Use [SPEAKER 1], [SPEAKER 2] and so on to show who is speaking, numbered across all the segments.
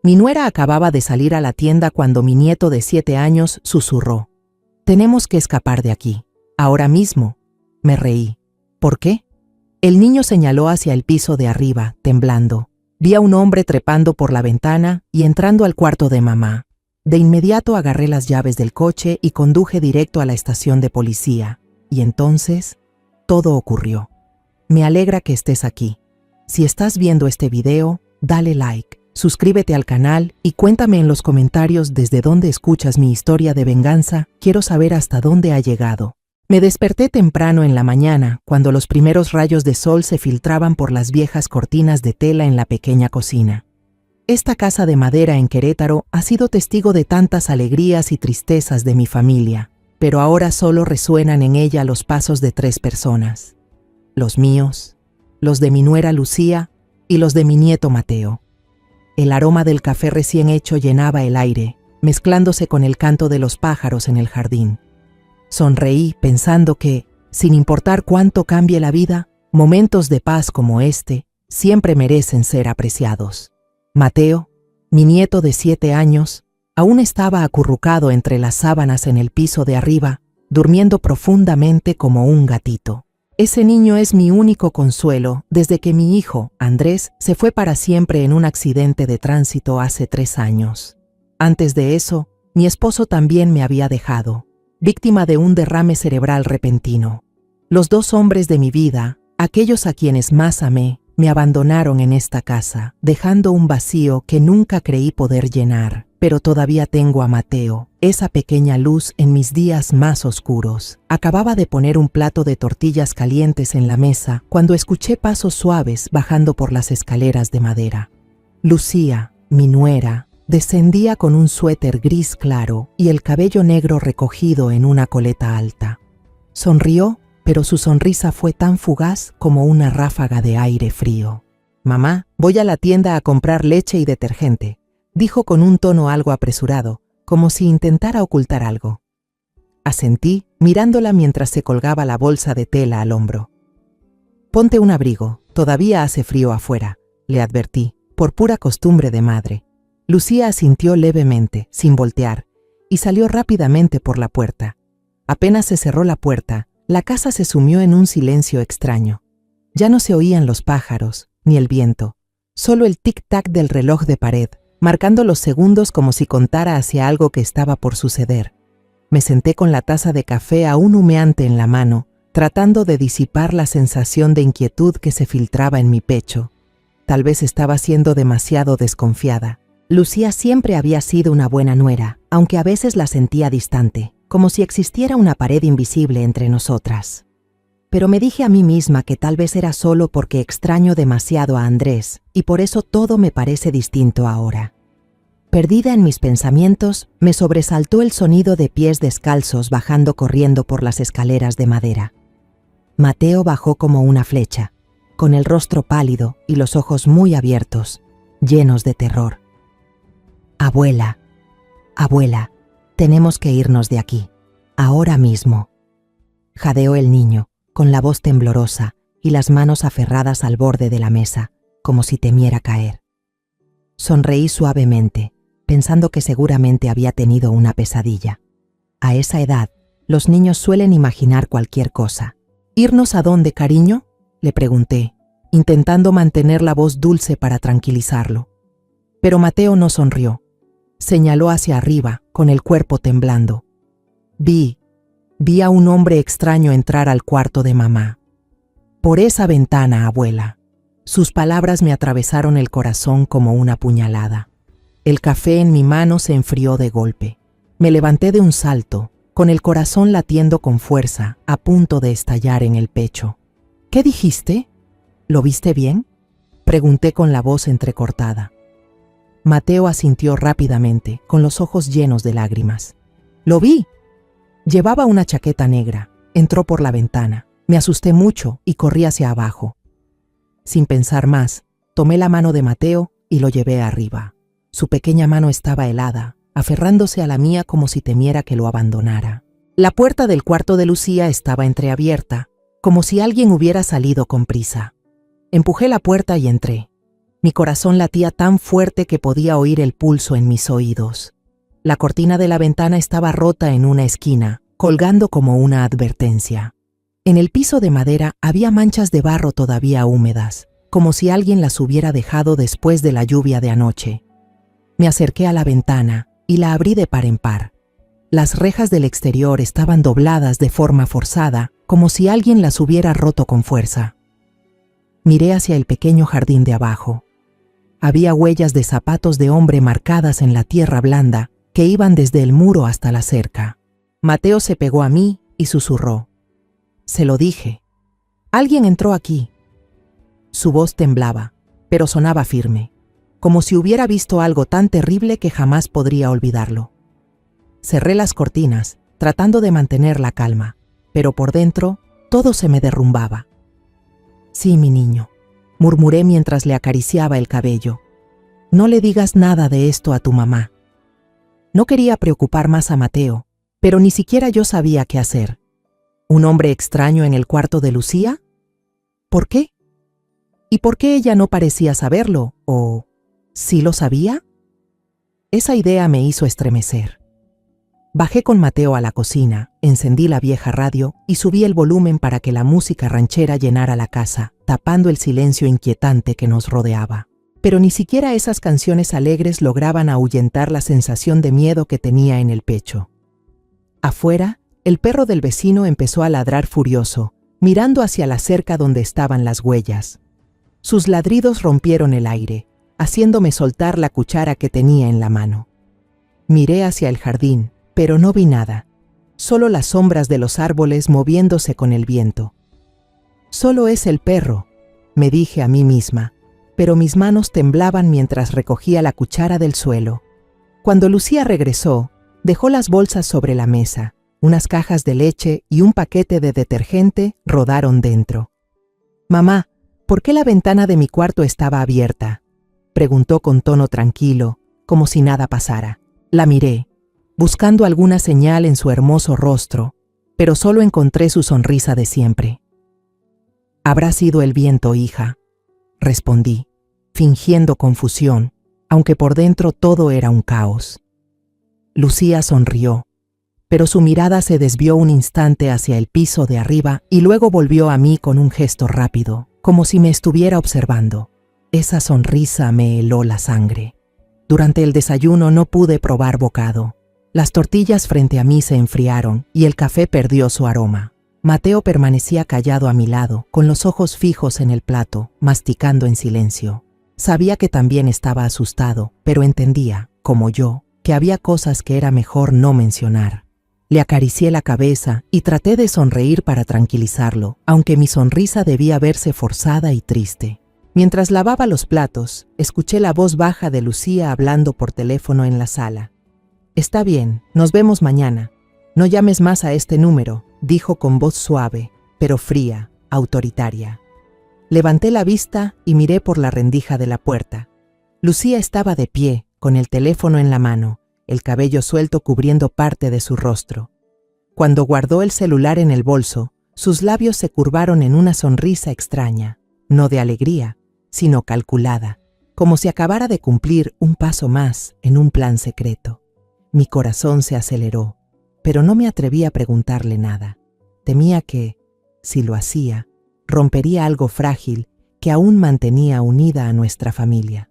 [SPEAKER 1] Mi nuera acababa de salir a la tienda cuando mi nieto de 7 años susurró: «Tenemos que escapar de aquí. Ahora mismo». Me reí. ¿Por qué? El niño señaló hacia el piso de arriba, temblando. Vi a un hombre trepando por la ventana y entrando al cuarto de mamá. De inmediato agarré las llaves del coche y conduje directo a la estación de policía. Y entonces, todo ocurrió. Me alegra que estés aquí. Si estás viendo este video, dale like, suscríbete al canal y cuéntame en los comentarios desde dónde escuchas mi historia de venganza. Quiero saber hasta dónde ha llegado. Me desperté temprano en la mañana, cuando los primeros rayos de sol se filtraban por las viejas cortinas de tela en la pequeña cocina. Esta casa de madera en Querétaro ha sido testigo de tantas alegrías y tristezas de mi familia, pero ahora solo resuenan en ella los pasos de 3 personas. Los míos, los de mi nuera Lucía y los de mi nieto Mateo. El aroma del café recién hecho llenaba el aire, mezclándose con el canto de los pájaros en el jardín. Sonreí pensando que, sin importar cuánto cambie la vida, momentos de paz como este siempre merecen ser apreciados. Mateo, mi nieto de 7 años, aún estaba acurrucado entre las sábanas en el piso de arriba, durmiendo profundamente como un gatito. Ese niño es mi único consuelo desde que mi hijo, Andrés, se fue para siempre en un accidente de tránsito hace 3 años. Antes de eso, mi esposo también me había dejado, víctima de un derrame cerebral repentino. Los 2 hombres de mi vida, aquellos a quienes más amé, me abandonaron en esta casa, dejando un vacío que nunca creí poder llenar. Pero todavía tengo a Mateo, esa pequeña luz en mis días más oscuros. Acababa de poner un plato de tortillas calientes en la mesa cuando escuché pasos suaves bajando por las escaleras de madera. Lucía, mi nuera, descendía con un suéter gris claro y el cabello negro recogido en una coleta alta. Sonrió, pero su sonrisa fue tan fugaz como una ráfaga de aire frío. «Mamá, voy a la tienda a comprar leche y detergente», dijo con un tono algo apresurado, como si intentara ocultar algo. Asentí, mirándola mientras se colgaba la bolsa de tela al hombro. «Ponte un abrigo, todavía hace frío afuera», le advertí, por pura costumbre de madre. Lucía asintió levemente, sin voltear, y salió rápidamente por la puerta. Apenas se cerró la puerta, la casa se sumió en un silencio extraño. Ya no se oían los pájaros, ni el viento, solo el tic-tac del reloj de pared, marcando los segundos como si contara hacia algo que estaba por suceder. Me senté con la taza de café aún humeante en la mano, tratando de disipar la sensación de inquietud que se filtraba en mi pecho. Tal vez estaba siendo demasiado desconfiada. Lucía siempre había sido una buena nuera, aunque a veces la sentía distante, como si existiera una pared invisible entre nosotras. Pero me dije a mí misma que tal vez era solo porque extraño demasiado a Andrés, y por eso todo me parece distinto ahora. Perdida en mis pensamientos, me sobresaltó el sonido de pies descalzos bajando corriendo por las escaleras de madera. Mateo bajó como una flecha, con el rostro pálido y los ojos muy abiertos, llenos de terror. «Abuela, abuela, tenemos que irnos de aquí, ahora mismo», jadeó el niño, con la voz temblorosa y las manos aferradas al borde de la mesa, como si temiera caer. Sonreí suavemente, pensando que seguramente había tenido una pesadilla. A esa edad, los niños suelen imaginar cualquier cosa. «¿Irnos a dónde, cariño?», le pregunté, intentando mantener la voz dulce para tranquilizarlo. Pero Mateo no sonrió. Señaló hacia arriba, con el cuerpo temblando. Vi a un hombre extraño entrar al cuarto de mamá. «Por esa ventana, abuela». Sus palabras me atravesaron el corazón como una puñalada. El café en mi mano se enfrió de golpe. Me levanté de un salto, con el corazón latiendo con fuerza, a punto de estallar en el pecho. «¿Qué dijiste? ¿Lo viste bien?», pregunté con la voz entrecortada. Mateo asintió rápidamente, con los ojos llenos de lágrimas. «Lo vi». Llevaba una chaqueta negra. Entró por la ventana. Me asusté mucho y corrí hacia abajo. Sin pensar más, tomé la mano de Mateo y lo llevé arriba. Su pequeña mano estaba helada, aferrándose a la mía como si temiera que lo abandonara. La puerta del cuarto de Lucía estaba entreabierta, como si alguien hubiera salido con prisa. Empujé la puerta y entré. Mi corazón latía tan fuerte que podía oír el pulso en mis oídos. La cortina de la ventana estaba rota en una esquina, colgando como una advertencia. En el piso de madera había manchas de barro todavía húmedas, como si alguien las hubiera dejado después de la lluvia de anoche. Me acerqué a la ventana y la abrí de par en par. Las rejas del exterior estaban dobladas de forma forzada, como si alguien las hubiera roto con fuerza. Miré hacia el pequeño jardín de abajo. Había huellas de zapatos de hombre marcadas en la tierra blanda que iban desde el muro hasta la cerca. Mateo se pegó a mí y susurró. Se lo dije. Alguien entró aquí. Su voz temblaba, pero sonaba firme, como si hubiera visto algo tan terrible que jamás podría olvidarlo. Cerré las cortinas, tratando de mantener la calma, pero por dentro todo se me derrumbaba. Sí, mi niño, murmuré mientras le acariciaba el cabello. No le digas nada de esto a tu mamá. No quería preocupar más a Mateo, pero ni siquiera yo sabía qué hacer. ¿Un hombre extraño en el cuarto de Lucía? ¿Por qué? ¿Y por qué ella no parecía saberlo? ¿O sí lo sabía? Esa idea me hizo estremecer. Bajé con Mateo a la cocina, encendí la vieja radio y subí el volumen para que la música ranchera llenara la casa, tapando el silencio inquietante que nos rodeaba. Pero ni siquiera esas canciones alegres lograban ahuyentar la sensación de miedo que tenía en el pecho. Afuera, el perro del vecino empezó a ladrar furioso, mirando hacia la cerca donde estaban las huellas. Sus ladridos rompieron el aire, haciéndome soltar la cuchara que tenía en la mano. Miré hacia el jardín, pero no vi nada, solo las sombras de los árboles moviéndose con el viento. Solo es el perro, me dije a mí misma, pero mis manos temblaban mientras recogía la cuchara del suelo. Cuando Lucía regresó, dejó las bolsas sobre la mesa, unas cajas de leche y un paquete de detergente rodaron dentro. «Mamá, ¿por qué la ventana de mi cuarto estaba abierta?», preguntó con tono tranquilo, como si nada pasara. La miré, buscando alguna señal en su hermoso rostro, pero solo encontré su sonrisa de siempre. «Habrá sido el viento, hija», respondí, fingiendo confusión, aunque por dentro todo era un caos. Lucía sonrió, pero su mirada se desvió un instante hacia el piso de arriba y luego volvió a mí con un gesto rápido, como si me estuviera observando. Esa sonrisa me heló la sangre. Durante el desayuno no pude probar bocado. Las tortillas frente a mí se enfriaron y el café perdió su aroma. Mateo permanecía callado a mi lado, con los ojos fijos en el plato, masticando en silencio. Sabía que también estaba asustado, pero entendía, como yo, que había cosas que era mejor no mencionar. Le acaricié la cabeza y traté de sonreír para tranquilizarlo, aunque mi sonrisa debía verse forzada y triste. Mientras lavaba los platos, escuché la voz baja de Lucía hablando por teléfono en la sala. «Está bien, nos vemos mañana. No llames más a este número», dijo con voz suave, pero fría, autoritaria. Levanté la vista y miré por la rendija de la puerta. Lucía estaba de pie, con el teléfono en la mano, el cabello suelto cubriendo parte de su rostro. Cuando guardó el celular en el bolso, sus labios se curvaron en una sonrisa extraña, no de alegría, sino calculada, como si acabara de cumplir un paso más en un plan secreto. Mi corazón se aceleró, pero no me atreví a preguntarle nada. Temía que, si lo hacía, rompería algo frágil que aún mantenía unida a nuestra familia.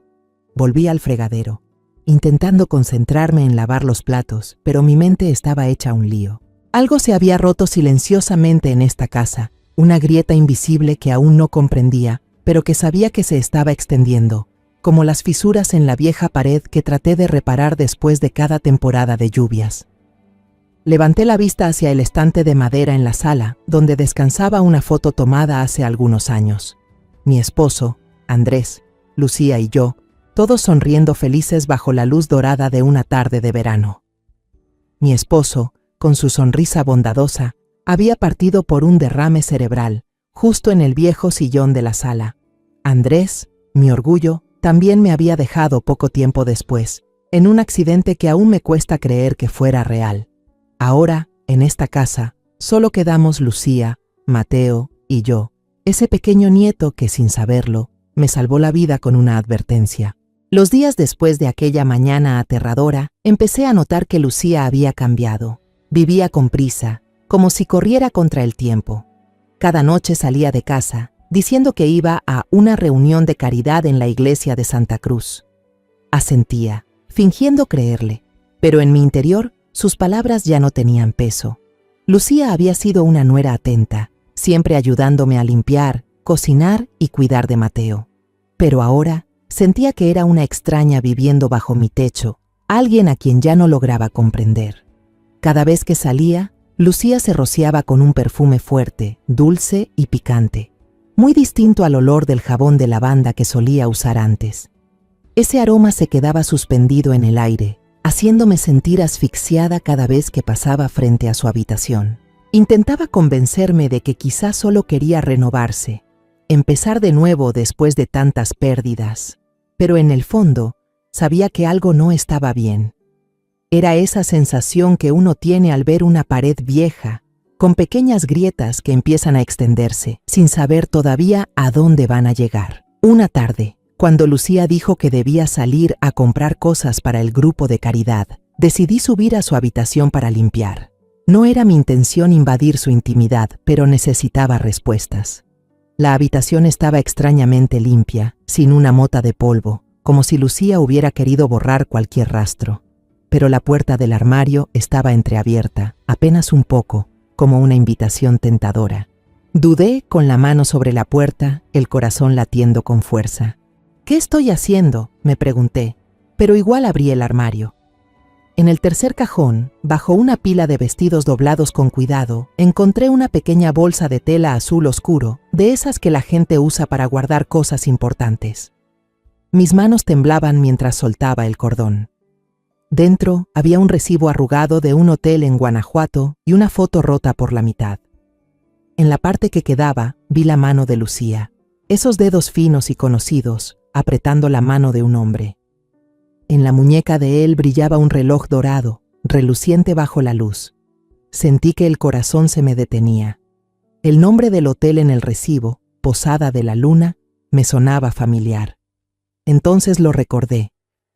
[SPEAKER 1] Volví al fregadero, intentando concentrarme en lavar los platos, pero mi mente estaba hecha un lío. Algo se había roto silenciosamente en esta casa, una grieta invisible que aún no comprendía, pero que sabía que se estaba extendiendo, como las fisuras en la vieja pared que traté de reparar después de cada temporada de lluvias. Levanté la vista hacia el estante de madera en la sala, donde descansaba una foto tomada hace algunos años. Mi esposo, Andrés, Lucía y yo, todos sonriendo felices bajo la luz dorada de una tarde de verano. Mi esposo, con su sonrisa bondadosa, había partido por un derrame cerebral, justo en el viejo sillón de la sala. Andrés, mi orgullo, también me había dejado poco tiempo después, en un accidente que aún me cuesta creer que fuera real. Ahora, en esta casa, solo quedamos Lucía, Mateo y yo, ese pequeño nieto que, sin saberlo, me salvó la vida con una advertencia. Los días después de aquella mañana aterradora, empecé a notar que Lucía había cambiado. Vivía con prisa, como si corriera contra el tiempo. Cada noche salía de casa, diciendo que iba a una reunión de caridad en la iglesia de Santa Cruz. Asentía, fingiendo creerle, pero en mi interior sus palabras ya no tenían peso. Lucía había sido una nuera atenta, siempre ayudándome a limpiar, cocinar y cuidar de Mateo. Pero ahora sentía que era una extraña viviendo bajo mi techo, alguien a quien ya no lograba comprender. Cada vez que salía, Lucía se rociaba con un perfume fuerte, dulce y picante, muy distinto al olor del jabón de lavanda que solía usar antes. Ese aroma se quedaba suspendido en el aire, haciéndome sentir asfixiada cada vez que pasaba frente a su habitación. Intentaba convencerme de que quizás solo quería renovarse, empezar de nuevo después de tantas pérdidas, pero en el fondo sabía que algo no estaba bien. Era esa sensación que uno tiene al ver una pared vieja, con pequeñas grietas que empiezan a extenderse, sin saber todavía a dónde van a llegar. Una tarde, cuando Lucía dijo que debía salir a comprar cosas para el grupo de caridad, decidí subir a su habitación para limpiar. No era mi intención invadir su intimidad, pero necesitaba respuestas. La habitación estaba extrañamente limpia, sin una mota de polvo, como si Lucía hubiera querido borrar cualquier rastro. Pero la puerta del armario estaba entreabierta, apenas un poco, como una invitación tentadora. Dudé con la mano sobre la puerta, el corazón latiendo con fuerza. ¿Qué estoy haciendo?, me pregunté, pero igual abrí el armario. En el tercer cajón, bajo una pila de vestidos doblados con cuidado, encontré una pequeña bolsa de tela azul oscuro, de esas que la gente usa para guardar cosas importantes. Mis manos temblaban mientras soltaba el cordón. Dentro había un recibo arrugado de un hotel en Guanajuato y una foto rota por la mitad. En la parte que quedaba, vi la mano de Lucía, esos dedos finos y conocidos, apretando la mano de un hombre. En la muñeca de él brillaba un reloj dorado, reluciente bajo la luz. Sentí que el corazón se me detenía. El nombre del hotel en el recibo, Posada de la Luna, me sonaba familiar. Entonces lo recordé.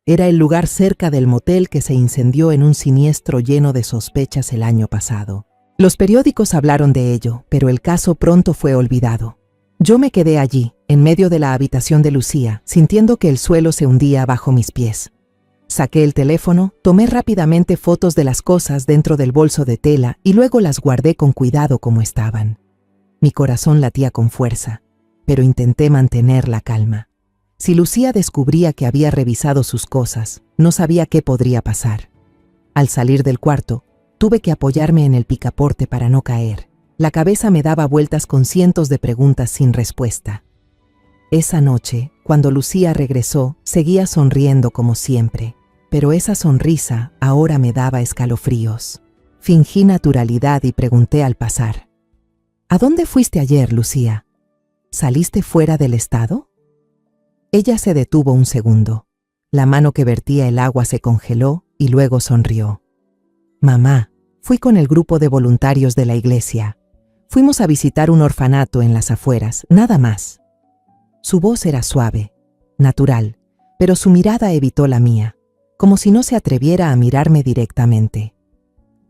[SPEAKER 1] Era el lugar cerca del motel que se incendió en un siniestro lleno de sospechas el año pasado. Los periódicos hablaron de ello, pero el caso pronto fue olvidado. Yo me quedé allí, en medio de la habitación de Lucía, sintiendo que el suelo se hundía bajo mis pies. Saqué el teléfono, tomé rápidamente fotos de las cosas dentro del bolso de tela y luego las guardé con cuidado como estaban. Mi corazón latía con fuerza, pero intenté mantener la calma. Si Lucía descubría que había revisado sus cosas, no sabía qué podría pasar. Al salir del cuarto, tuve que apoyarme en el picaporte para no caer. La cabeza me daba vueltas con cientos de preguntas sin respuesta. Esa noche, cuando Lucía regresó, seguía sonriendo como siempre, pero esa sonrisa ahora me daba escalofríos. Fingí naturalidad y pregunté al pasar: ¿A dónde fuiste ayer, Lucía? ¿Saliste fuera del estado? Ella se detuvo un segundo. La mano que vertía el agua se congeló y luego sonrió. Mamá, fui con el grupo de voluntarios de la iglesia. Fuimos a visitar un orfanato en las afueras, nada más. Su voz era suave, natural, pero su mirada evitó la mía, como si no se atreviera a mirarme directamente.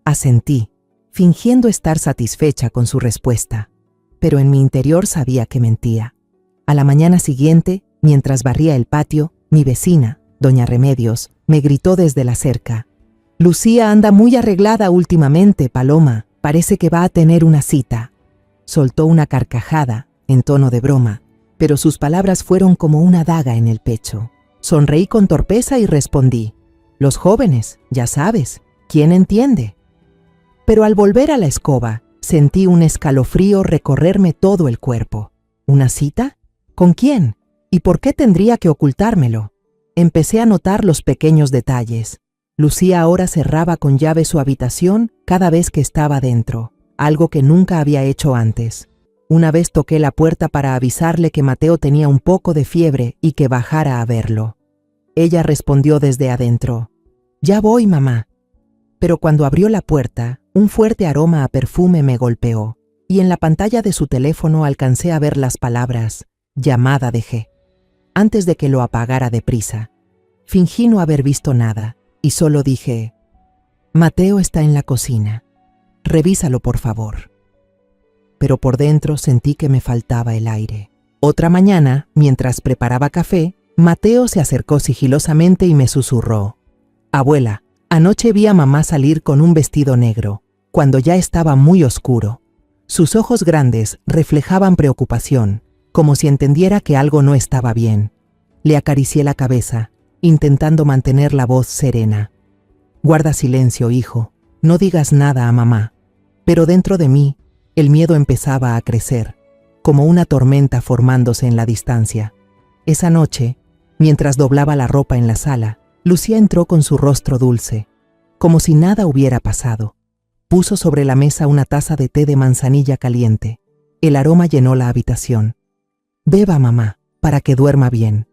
[SPEAKER 1] Asentí, fingiendo estar satisfecha con su respuesta, pero en mi interior sabía que mentía. A la mañana siguiente, mientras barría el patio, mi vecina, doña Remedios, me gritó desde la cerca: «Lucía anda muy arreglada últimamente, Paloma. Parece que va a tener una cita». Soltó una carcajada, en tono de broma, pero sus palabras fueron como una daga en el pecho. Sonreí con torpeza y respondí: «Los jóvenes, ya sabes, ¿quién entiende?». Pero al volver a la escoba, sentí un escalofrío recorrerme todo el cuerpo. ¿Una cita? ¿Con quién? ¿Y por qué tendría que ocultármelo? Empecé a notar los pequeños detalles. Lucía ahora cerraba con llave su habitación cada vez que estaba dentro, algo que nunca había hecho antes. Una vez toqué la puerta para avisarle que Mateo tenía un poco de fiebre y que bajara a verlo. Ella respondió desde adentro: «Ya voy, mamá». Pero cuando abrió la puerta, un fuerte aroma a perfume me golpeó, y en la pantalla de su teléfono alcancé a ver las palabras: «Llamada de G». antes de que lo apagara deprisa. Fingí no haber visto nada y solo dije: «Mateo está en la cocina. Revísalo, por favor». Pero por dentro sentí que me faltaba el aire. Otra mañana, mientras preparaba café, Mateo se acercó sigilosamente y me susurró: «Abuela, anoche vi a mamá salir con un vestido negro, cuando ya estaba muy oscuro». Sus ojos grandes reflejaban preocupación, como si entendiera que algo no estaba bien. Le acaricié la cabeza, intentando mantener la voz serena. «Guarda silencio, hijo, no digas nada a mamá». Pero dentro de mí, el miedo empezaba a crecer, como una tormenta formándose en la distancia. Esa noche, mientras doblaba la ropa en la sala, Lucía entró con su rostro dulce, como si nada hubiera pasado. Puso sobre la mesa una taza de té de manzanilla caliente. El aroma llenó la habitación. «Beba, mamá, para que duerma bien»,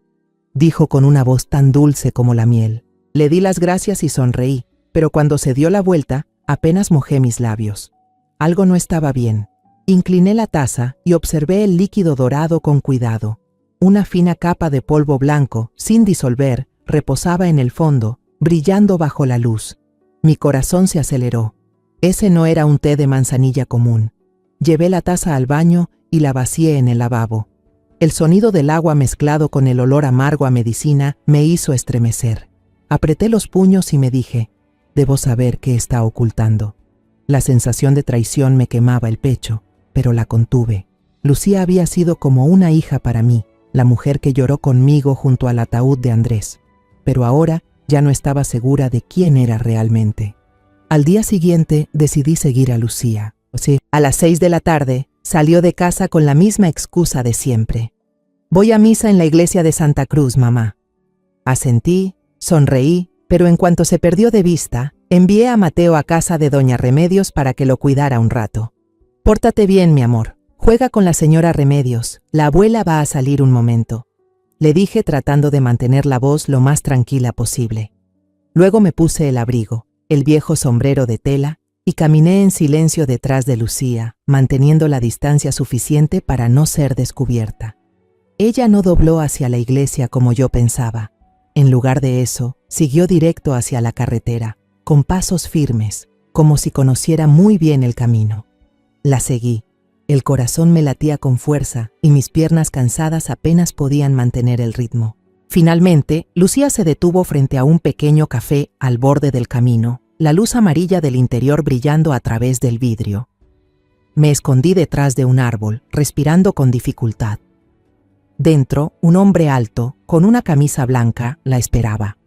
[SPEAKER 1] dijo con una voz tan dulce como la miel. Le di las gracias y sonreí, pero cuando se dio la vuelta, apenas mojé mis labios. Algo no estaba bien. Incliné la taza y observé el líquido dorado con cuidado. Una fina capa de polvo blanco, sin disolver, reposaba en el fondo, brillando bajo la luz. Mi corazón se aceleró. Ese no era un té de manzanilla común. Llevé la taza al baño y la vacié en el lavabo. El sonido del agua mezclado con el olor amargo a medicina me hizo estremecer. Apreté los puños y me dije: «Debo saber qué está ocultando». La sensación de traición me quemaba el pecho, pero la contuve. Lucía había sido como una hija para mí, la mujer que lloró conmigo junto al ataúd de Andrés. Pero ahora ya no estaba segura de quién era realmente. Al día siguiente decidí seguir a Lucía. A las 6 de la tarde salió de casa con la misma excusa de siempre. «Voy a misa en la iglesia de Santa Cruz, mamá». Asentí, sonreí, pero en cuanto se perdió de vista, envié a Mateo a casa de doña Remedios para que lo cuidara un rato. «Pórtate bien, mi amor. Juega con la señora Remedios. La abuela va a salir un momento», le dije tratando de mantener la voz lo más tranquila posible. Luego me puse el abrigo, el viejo sombrero de tela, y caminé en silencio detrás de Lucía, manteniendo la distancia suficiente para no ser descubierta. Ella no dobló hacia la iglesia como yo pensaba. En lugar de eso, siguió directo hacia la carretera, con pasos firmes, como si conociera muy bien el camino. La seguí. El corazón me latía con fuerza y mis piernas cansadas apenas podían mantener el ritmo. Finalmente, Lucía se detuvo frente a un pequeño café al borde del camino, la luz amarilla del interior brillando a través del vidrio. Me escondí detrás de un árbol, respirando con dificultad. Dentro, un hombre alto, con una camisa blanca, la esperaba.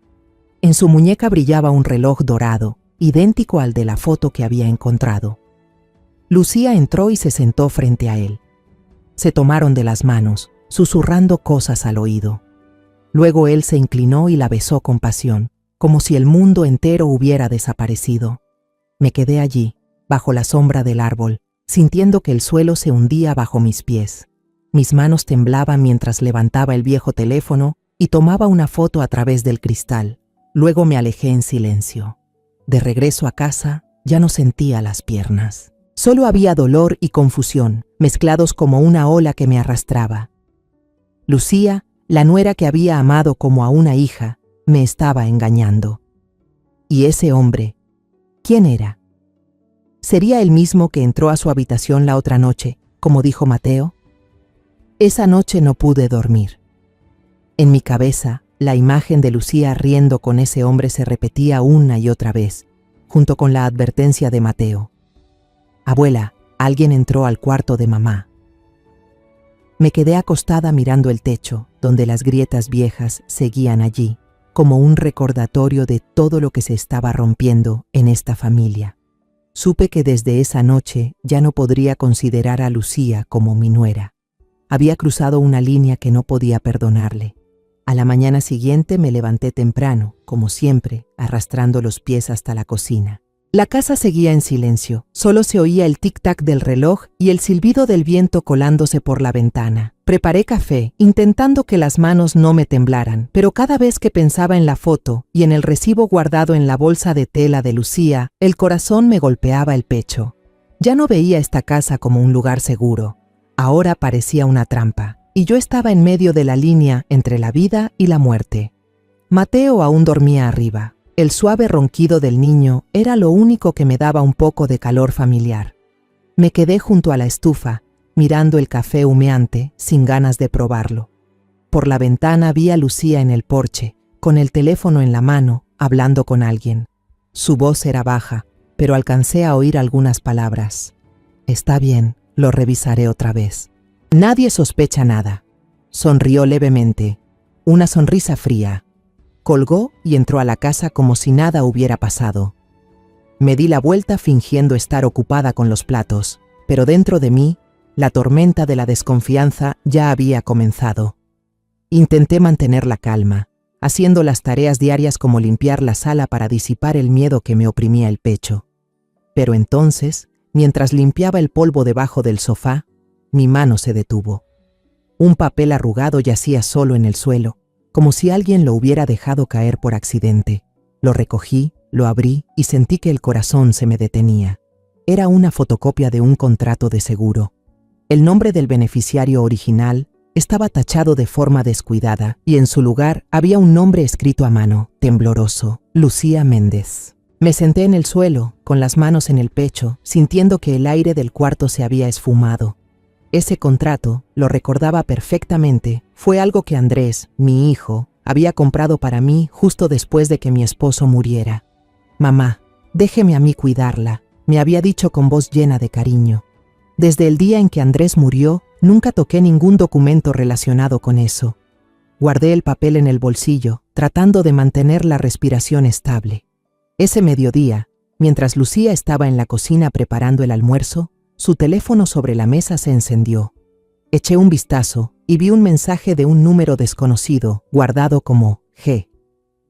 [SPEAKER 1] En su muñeca brillaba un reloj dorado, idéntico al de la foto que había encontrado. Lucía entró y se sentó frente a él. Se tomaron de las manos, susurrando cosas al oído. Luego él se inclinó y la besó con pasión, como si el mundo entero hubiera desaparecido. Me quedé allí, bajo la sombra del árbol, sintiendo que el suelo se hundía bajo mis pies. Mis manos temblaban mientras levantaba el viejo teléfono y tomaba una foto a través del cristal. Luego me alejé en silencio. De regreso a casa, ya no sentía las piernas. Solo había dolor y confusión, mezclados como una ola que me arrastraba. Lucía, la nuera que había amado como a una hija, me estaba engañando. ¿Y ese hombre? ¿Quién era? ¿Sería el mismo que entró a su habitación la otra noche, como dijo Mateo? Esa noche no pude dormir. En mi cabeza, la imagen de Lucía riendo con ese hombre se repetía una y otra vez, junto con la advertencia de Mateo. «Abuela, alguien entró al cuarto de mamá». Me quedé acostada mirando el techo, donde las grietas viejas seguían allí, como un recordatorio de todo lo que se estaba rompiendo en esta familia. Supe que desde esa noche ya no podría considerar a Lucía como mi nuera. Había cruzado una línea que no podía perdonarle. A la mañana siguiente me levanté temprano, como siempre, arrastrando los pies hasta la cocina. La casa seguía en silencio, solo se oía el tic-tac del reloj y el silbido del viento colándose por la ventana. Preparé café, intentando que las manos no me temblaran, pero cada vez que pensaba en la foto y en el recibo guardado en la bolsa de tela de Lucía, el corazón me golpeaba el pecho. Ya no veía esta casa como un lugar seguro. Ahora parecía una trampa. y yo estaba en medio de la línea entre la vida y la muerte. Mateo aún dormía arriba. El suave ronquido del niño era lo único que me daba un poco de calor familiar. Me quedé junto a la estufa, mirando el café humeante, sin ganas de probarlo. Por la ventana vi a Lucía en el porche, con el teléfono en la mano, hablando con alguien. Su voz era baja, pero alcancé a oír algunas palabras. Está bien, lo revisaré otra vez. Nadie sospecha nada. Sonrió levemente, una sonrisa fría. Colgó y entró a la casa como si nada hubiera pasado. Me di la vuelta fingiendo estar ocupada con los platos, pero dentro de mí, la tormenta de la desconfianza ya había comenzado. Intenté mantener la calma, haciendo las tareas diarias como limpiar la sala para disipar el miedo que me oprimía el pecho. Pero entonces, mientras limpiaba el polvo debajo del sofá, mi mano se detuvo. Un papel arrugado yacía solo en el suelo, como si alguien lo hubiera dejado caer por accidente. Lo recogí, lo abrí y sentí que el corazón se me detenía. Era una fotocopia de un contrato de seguro. El nombre del beneficiario original estaba tachado de forma descuidada y en su lugar había un nombre escrito a mano, tembloroso: Lucía Méndez. Me senté en el suelo, con las manos en el pecho, sintiendo que el aire del cuarto se había esfumado. Ese contrato, lo recordaba perfectamente, fue algo que Andrés, mi hijo, había comprado para mí justo después de que mi esposo muriera. «Mamá, déjeme a mí cuidarla», me había dicho con voz llena de cariño. Desde el día en que Andrés murió, nunca toqué ningún documento relacionado con eso. Guardé el papel en el bolsillo, tratando de mantener la respiración estable. Ese mediodía, mientras Lucía estaba en la cocina preparando el almuerzo, su teléfono sobre la mesa se encendió. Eché un vistazo y vi un mensaje de un número desconocido, guardado como G.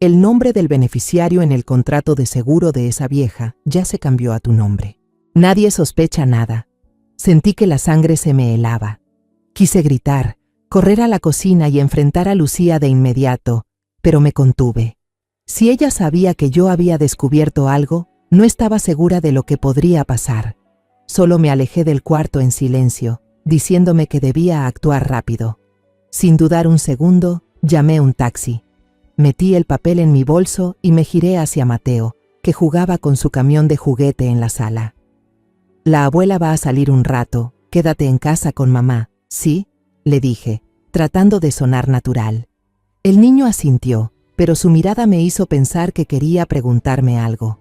[SPEAKER 1] El nombre del beneficiario en el contrato de seguro de esa vieja ya se cambió a tu nombre. Nadie sospecha nada. Sentí que la sangre se me helaba. Quise gritar, correr a la cocina y enfrentar a Lucía de inmediato, pero me contuve. Si ella sabía que yo había descubierto algo, no estaba segura de lo que podría pasar. Solo me alejé del cuarto en silencio, diciéndome que debía actuar rápido. Sin dudar un segundo, llamé un taxi. Metí el papel en mi bolso y me giré hacia Mateo, que jugaba con su camión de juguete en la sala. «La abuela va a salir un rato, quédate en casa con mamá, ¿sí?», le dije, tratando de sonar natural. El niño asintió, pero su mirada me hizo pensar que quería preguntarme algo.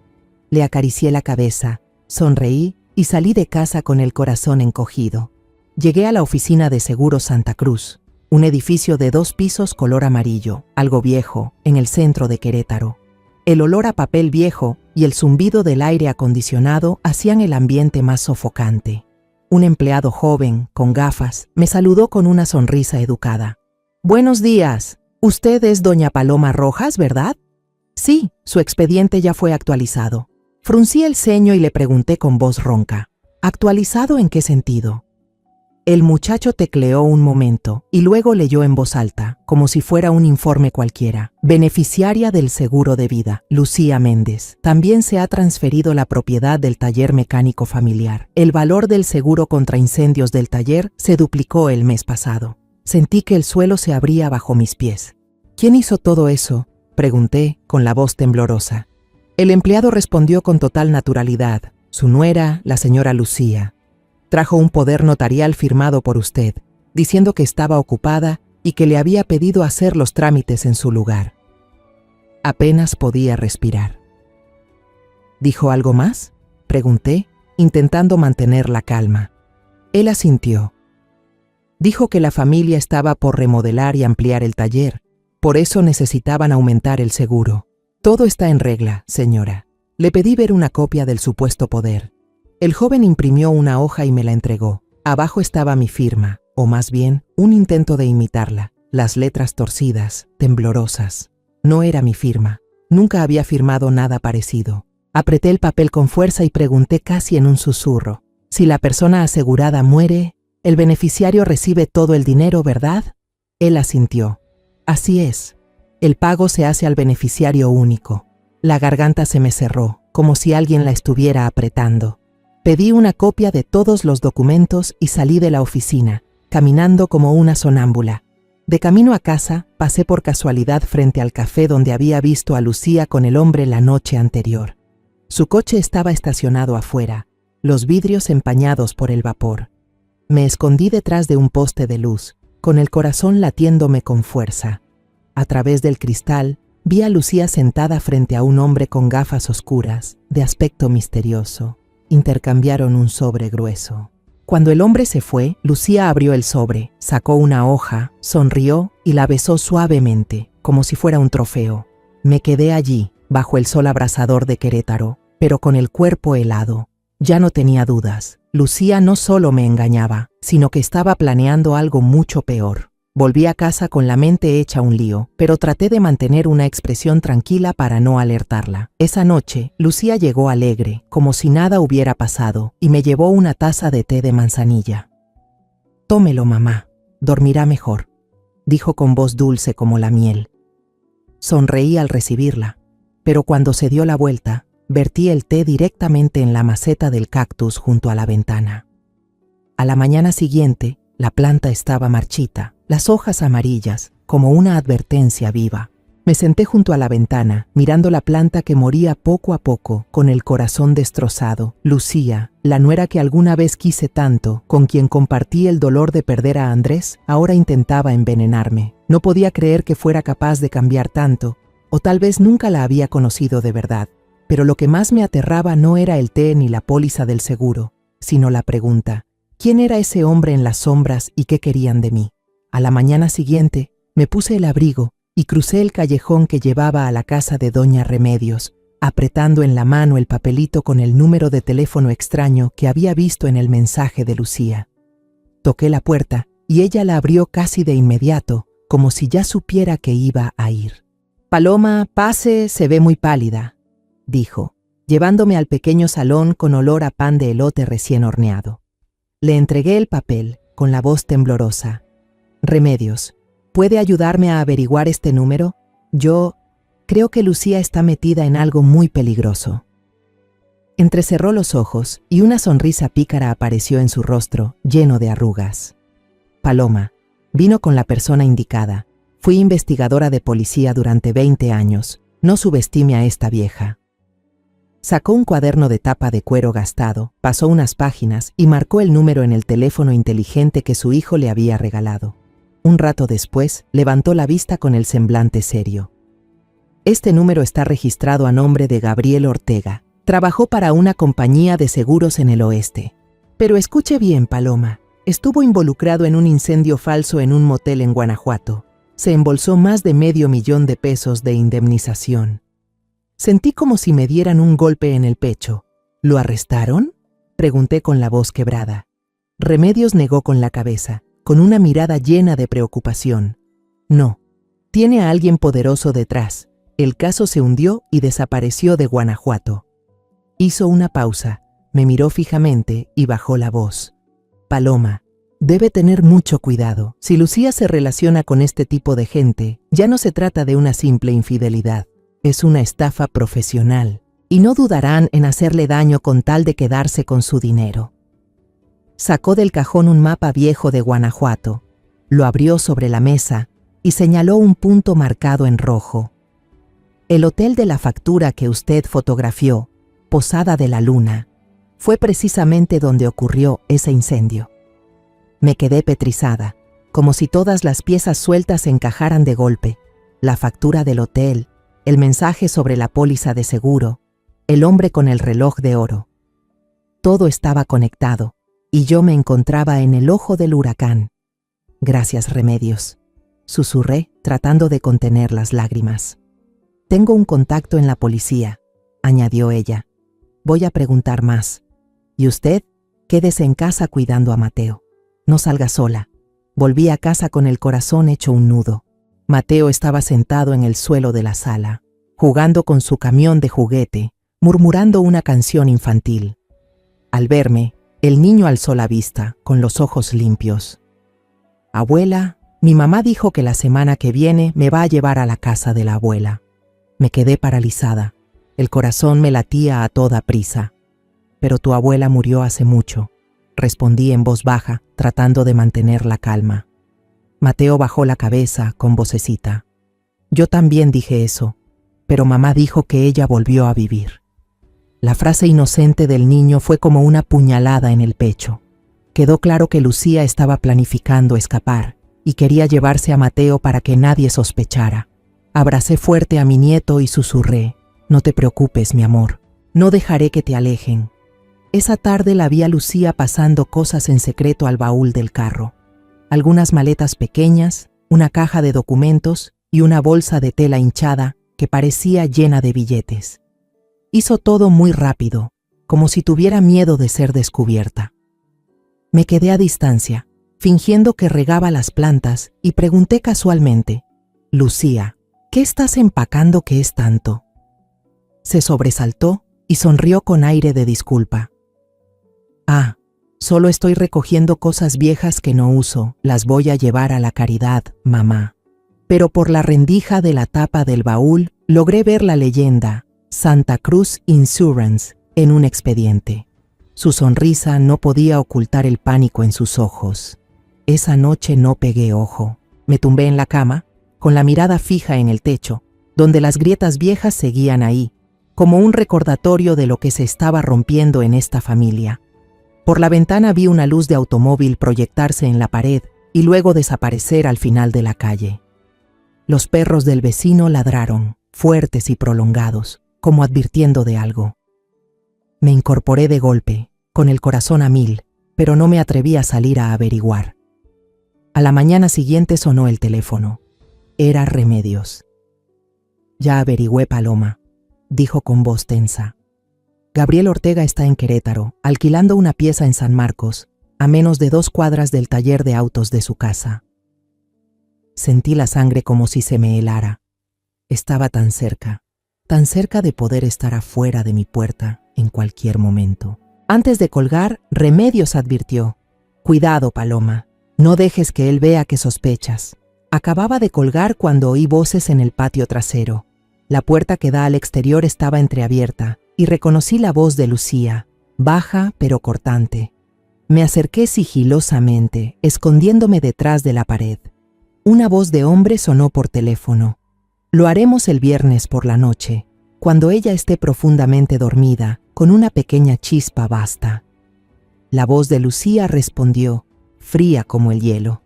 [SPEAKER 1] Le acaricié la cabeza, sonreí y salí de casa con el corazón encogido. Llegué a la oficina de Seguros Santa Cruz, un edificio de 2 pisos color amarillo, algo viejo, en el centro de Querétaro. El olor a papel viejo y el zumbido del aire acondicionado hacían el ambiente más sofocante. Un empleado joven, con gafas, me saludó con una sonrisa educada. «Buenos días. Usted es doña Paloma Rojas, ¿verdad?» «Sí, su expediente ya fue actualizado». Fruncí el ceño y le pregunté con voz ronca. «¿Actualizado en qué sentido?» El muchacho tecleó un momento y luego leyó en voz alta, como si fuera un informe cualquiera. «Beneficiaria del seguro de vida, Lucía Méndez. También se ha transferido la propiedad del taller mecánico familiar. El valor del seguro contra incendios del taller se duplicó el mes pasado». Sentí que el suelo se abría bajo mis pies. «¿Quién hizo todo eso?», pregunté, con la voz temblorosa. El empleado respondió con total naturalidad. «Su nuera, la señora Lucía. Trajo un poder notarial firmado por usted, diciendo que estaba ocupada y que le había pedido hacer los trámites en su lugar». Apenas podía respirar. «¿Dijo algo más?», pregunté, intentando mantener la calma. Él asintió. Dijo que la familia estaba por remodelar y ampliar el taller, por eso necesitaban aumentar el seguro. «Todo está en regla, señora». Le pedí ver una copia del supuesto poder. El joven imprimió una hoja y me la entregó. Abajo estaba mi firma, o más bien, un intento de imitarla. Las letras torcidas, temblorosas. No era mi firma. Nunca había firmado nada parecido. Apreté el papel con fuerza y pregunté casi en un susurro. «Si la persona asegurada muere, el beneficiario recibe todo el dinero, ¿verdad?». Él asintió. «Así es. El pago se hace al beneficiario único». La garganta se me cerró, como si alguien la estuviera apretando. Pedí una copia de todos los documentos y salí de la oficina, caminando como una sonámbula. De camino a casa, pasé por casualidad frente al café donde había visto a Lucía con el hombre la noche anterior. Su coche estaba estacionado afuera, los vidrios empañados por el vapor. Me escondí detrás de un poste de luz, con el corazón latiéndome con fuerza. A través del cristal, vi a Lucía sentada frente a un hombre con gafas oscuras, de aspecto misterioso. Intercambiaron un sobre grueso. Cuando el hombre se fue, Lucía abrió el sobre, sacó una hoja, sonrió y la besó suavemente, como si fuera un trofeo. Me quedé allí, bajo el sol abrasador de Querétaro, pero con el cuerpo helado. Ya no tenía dudas. Lucía no solo me engañaba, sino que estaba planeando algo mucho peor. Volví a casa con la mente hecha un lío, pero traté de mantener una expresión tranquila para no alertarla. Esa noche, Lucía llegó alegre, como si nada hubiera pasado, y me llevó una taza de té de manzanilla. «Tómelo, mamá, dormirá mejor», dijo con voz dulce como la miel. Sonreí al recibirla, pero cuando se dio la vuelta, vertí el té directamente en la maceta del cactus junto a la ventana. A la mañana siguiente, la planta estaba marchita, las hojas amarillas, como una advertencia viva. Me senté junto a la ventana, mirando la planta que moría poco a poco, con el corazón destrozado. Lucía, la nuera que alguna vez quise tanto, con quien compartí el dolor de perder a Andrés, ahora intentaba envenenarme. No podía creer que fuera capaz de cambiar tanto, o tal vez nunca la había conocido de verdad. Pero lo que más me aterraba no era el té ni la póliza del seguro, sino la pregunta: ¿quién era ese hombre en las sombras y qué querían de mí? A la mañana siguiente, me puse el abrigo y crucé el callejón que llevaba a la casa de Doña Remedios, apretando en la mano el papelito con el número de teléfono extraño que había visto en el mensaje de Lucía. Toqué la puerta y ella la abrió casi de inmediato, como si ya supiera que iba a ir. «Paloma, pase, se ve muy pálida», dijo, llevándome al pequeño salón con olor a pan de elote recién horneado. Le entregué el papel, con la voz temblorosa. «Remedios, ¿puede ayudarme a averiguar este número? Yo creo que Lucía está metida en algo muy peligroso». Entrecerró los ojos y una sonrisa pícara apareció en su rostro, lleno de arrugas. «Paloma, vino con la persona indicada. Fui investigadora de policía durante 20 años. No subestime a esta vieja». Sacó un cuaderno de tapa de cuero gastado, pasó unas páginas y marcó el número en el teléfono inteligente que su hijo le había regalado. Un rato después, levantó la vista con el semblante serio. «Este número está registrado a nombre de Gabriel Ortega. Trabajó para una compañía de seguros en el oeste. Pero escuche bien, Paloma. Estuvo involucrado en un incendio falso en un motel en Guanajuato. Se embolsó más de $500,000 de indemnización». Sentí como si me dieran un golpe en el pecho. «¿Lo arrestaron?», pregunté con la voz quebrada. Remedios negó con la cabeza, con una mirada llena de preocupación. «No, tiene a alguien poderoso detrás. El caso se hundió y desapareció de Guanajuato». Hizo una pausa, me miró fijamente y bajó la voz. «Paloma, debe tener mucho cuidado. Si Lucía se relaciona con este tipo de gente, ya no se trata de una simple infidelidad. Es una estafa profesional, y no dudarán en hacerle daño con tal de quedarse con su dinero». Sacó del cajón un mapa viejo de Guanajuato, lo abrió sobre la mesa y señaló un punto marcado en rojo. «El hotel de la factura que usted fotografió, Posada de la Luna, fue precisamente donde ocurrió ese incendio». Me quedé petrizada, como si todas las piezas sueltas encajaran de golpe. La factura del hotel, el mensaje sobre la póliza de seguro, el hombre con el reloj de oro. Todo estaba conectado, y yo me encontraba en el ojo del huracán. «Gracias, Remedios», susurré, tratando de contener las lágrimas. «Tengo un contacto en la policía», añadió ella. «Voy a preguntar más. Y usted, quédese en casa cuidando a Mateo. No salga sola». Volví a casa con el corazón hecho un nudo. Mateo estaba sentado en el suelo de la sala, jugando con su camión de juguete, murmurando una canción infantil. Al verme, el niño alzó la vista, con los ojos limpios. «Abuela, mi mamá dijo que la semana que viene me va a llevar a la casa de la abuela». Me quedé paralizada. El corazón me latía a toda prisa. «Pero tu abuela murió hace mucho», respondí en voz baja, tratando de mantener la calma. Mateo bajó la cabeza con vocecita. Yo también dije eso, pero mamá dijo que ella volvió a vivir. La frase inocente del niño fue como una puñalada en el pecho. Quedó claro que Lucía estaba planificando escapar y quería llevarse a Mateo para que nadie sospechara. Abracé fuerte a mi nieto y susurré: no te preocupes, mi amor, no dejaré que te alejen. Esa tarde la vi a Lucía pasando cosas en secreto al baúl del carro. Algunas maletas pequeñas, una caja de documentos y una bolsa de tela hinchada que parecía llena de billetes. Hizo todo muy rápido, como si tuviera miedo de ser descubierta. Me quedé a distancia, fingiendo que regaba las plantas, y pregunté casualmente: Lucía, ¿qué estás empacando que es tanto? Se sobresaltó y sonrió con aire de disculpa. Ah, solo estoy recogiendo cosas viejas que no uso, las voy a llevar a la caridad, mamá. Pero por la rendija de la tapa del baúl logré ver la leyenda Santa Cruz Insurance en un expediente. Su sonrisa no podía ocultar el pánico en sus ojos. Esa noche no pegué ojo. Me tumbé en la cama, con la mirada fija en el techo, donde las grietas viejas seguían ahí, como un recordatorio de lo que se estaba rompiendo en esta familia. Por la ventana vi una luz de automóvil proyectarse en la pared y luego desaparecer al final de la calle. Los perros del vecino ladraron, fuertes y prolongados, como advirtiendo de algo. Me incorporé de golpe, con el corazón a mil, pero no me atreví a salir a averiguar. A la mañana siguiente sonó el teléfono. Era Remedios. Ya averigüé, Paloma, dijo con voz tensa. Gabriel Ortega está en Querétaro, alquilando una pieza en San Marcos, a menos de 2 cuadras del taller de autos de su casa. Sentí la sangre como si se me helara. Estaba tan cerca de poder estar afuera de mi puerta en cualquier momento. Antes de colgar, Remedios advirtió: cuidado, Paloma, no dejes que él vea que sospechas. Acababa de colgar cuando oí voces en el patio trasero. La puerta que da al exterior estaba entreabierta y reconocí la voz de Lucía, baja pero cortante. Me acerqué sigilosamente, escondiéndome detrás de la pared. Una voz de hombre sonó por teléfono. Lo haremos el viernes por la noche, cuando ella esté profundamente dormida, con una pequeña chispa basta. La voz de Lucía respondió, fría como el hielo: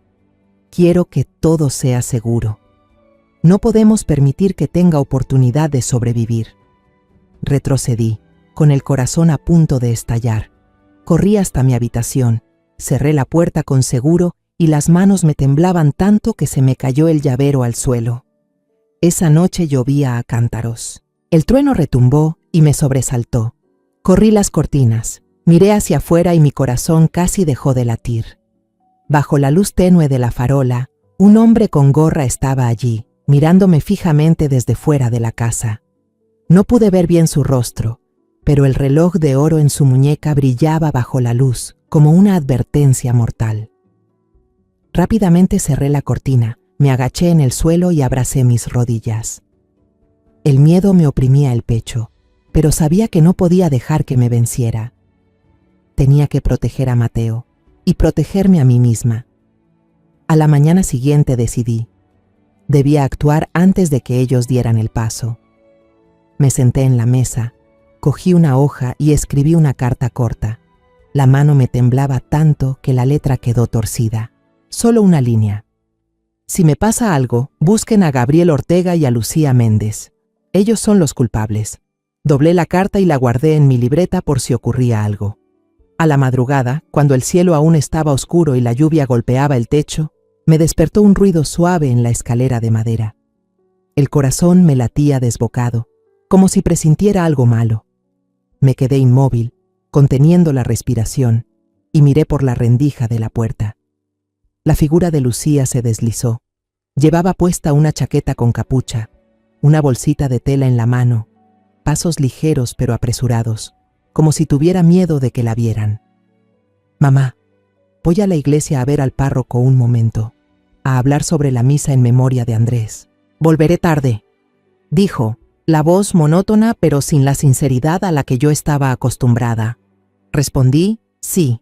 [SPEAKER 1] quiero que todo sea seguro. No podemos permitir que tenga oportunidad de sobrevivir. Retrocedí, con el corazón a punto de estallar. Corrí hasta mi habitación, cerré la puerta con seguro y las manos me temblaban tanto que se me cayó el llavero al suelo. Esa noche llovía a cántaros. El trueno retumbó y me sobresaltó. Corrí las cortinas, miré hacia afuera y mi corazón casi dejó de latir. Bajo la luz tenue de la farola, un hombre con gorra estaba allí, mirándome fijamente desde fuera de la casa. No pude ver bien su rostro, pero el reloj de oro en su muñeca brillaba bajo la luz, como una advertencia mortal. Rápidamente cerré la cortina, me agaché en el suelo y abracé mis rodillas. El miedo me oprimía el pecho, pero sabía que no podía dejar que me venciera. Tenía que proteger a Mateo y protegerme a mí misma. A la mañana siguiente decidí. Debía actuar antes de que ellos dieran el paso. Me senté en la mesa, cogí una hoja y escribí una carta corta. La mano me temblaba tanto que la letra quedó torcida. Solo una línea. Si me pasa algo, busquen a Gabriel Ortega y a Lucía Méndez. Ellos son los culpables. Doblé la carta y la guardé en mi libreta por si ocurría algo. A la madrugada, cuando el cielo aún estaba oscuro y la lluvia golpeaba el techo, me despertó un ruido suave en la escalera de madera. El corazón me latía desbocado, como si presintiera algo malo. Me quedé inmóvil, conteniendo la respiración, y miré por la rendija de la puerta. La figura de Lucía se deslizó. Llevaba puesta una chaqueta con capucha, una bolsita de tela en la mano, pasos ligeros pero apresurados, como si tuviera miedo de que la vieran. Mamá, voy a la iglesia a ver al párroco un momento, a hablar sobre la misa en memoria de Andrés. Volveré tarde, dijo, la voz monótona pero sin la sinceridad a la que yo estaba acostumbrada. Respondí, sí.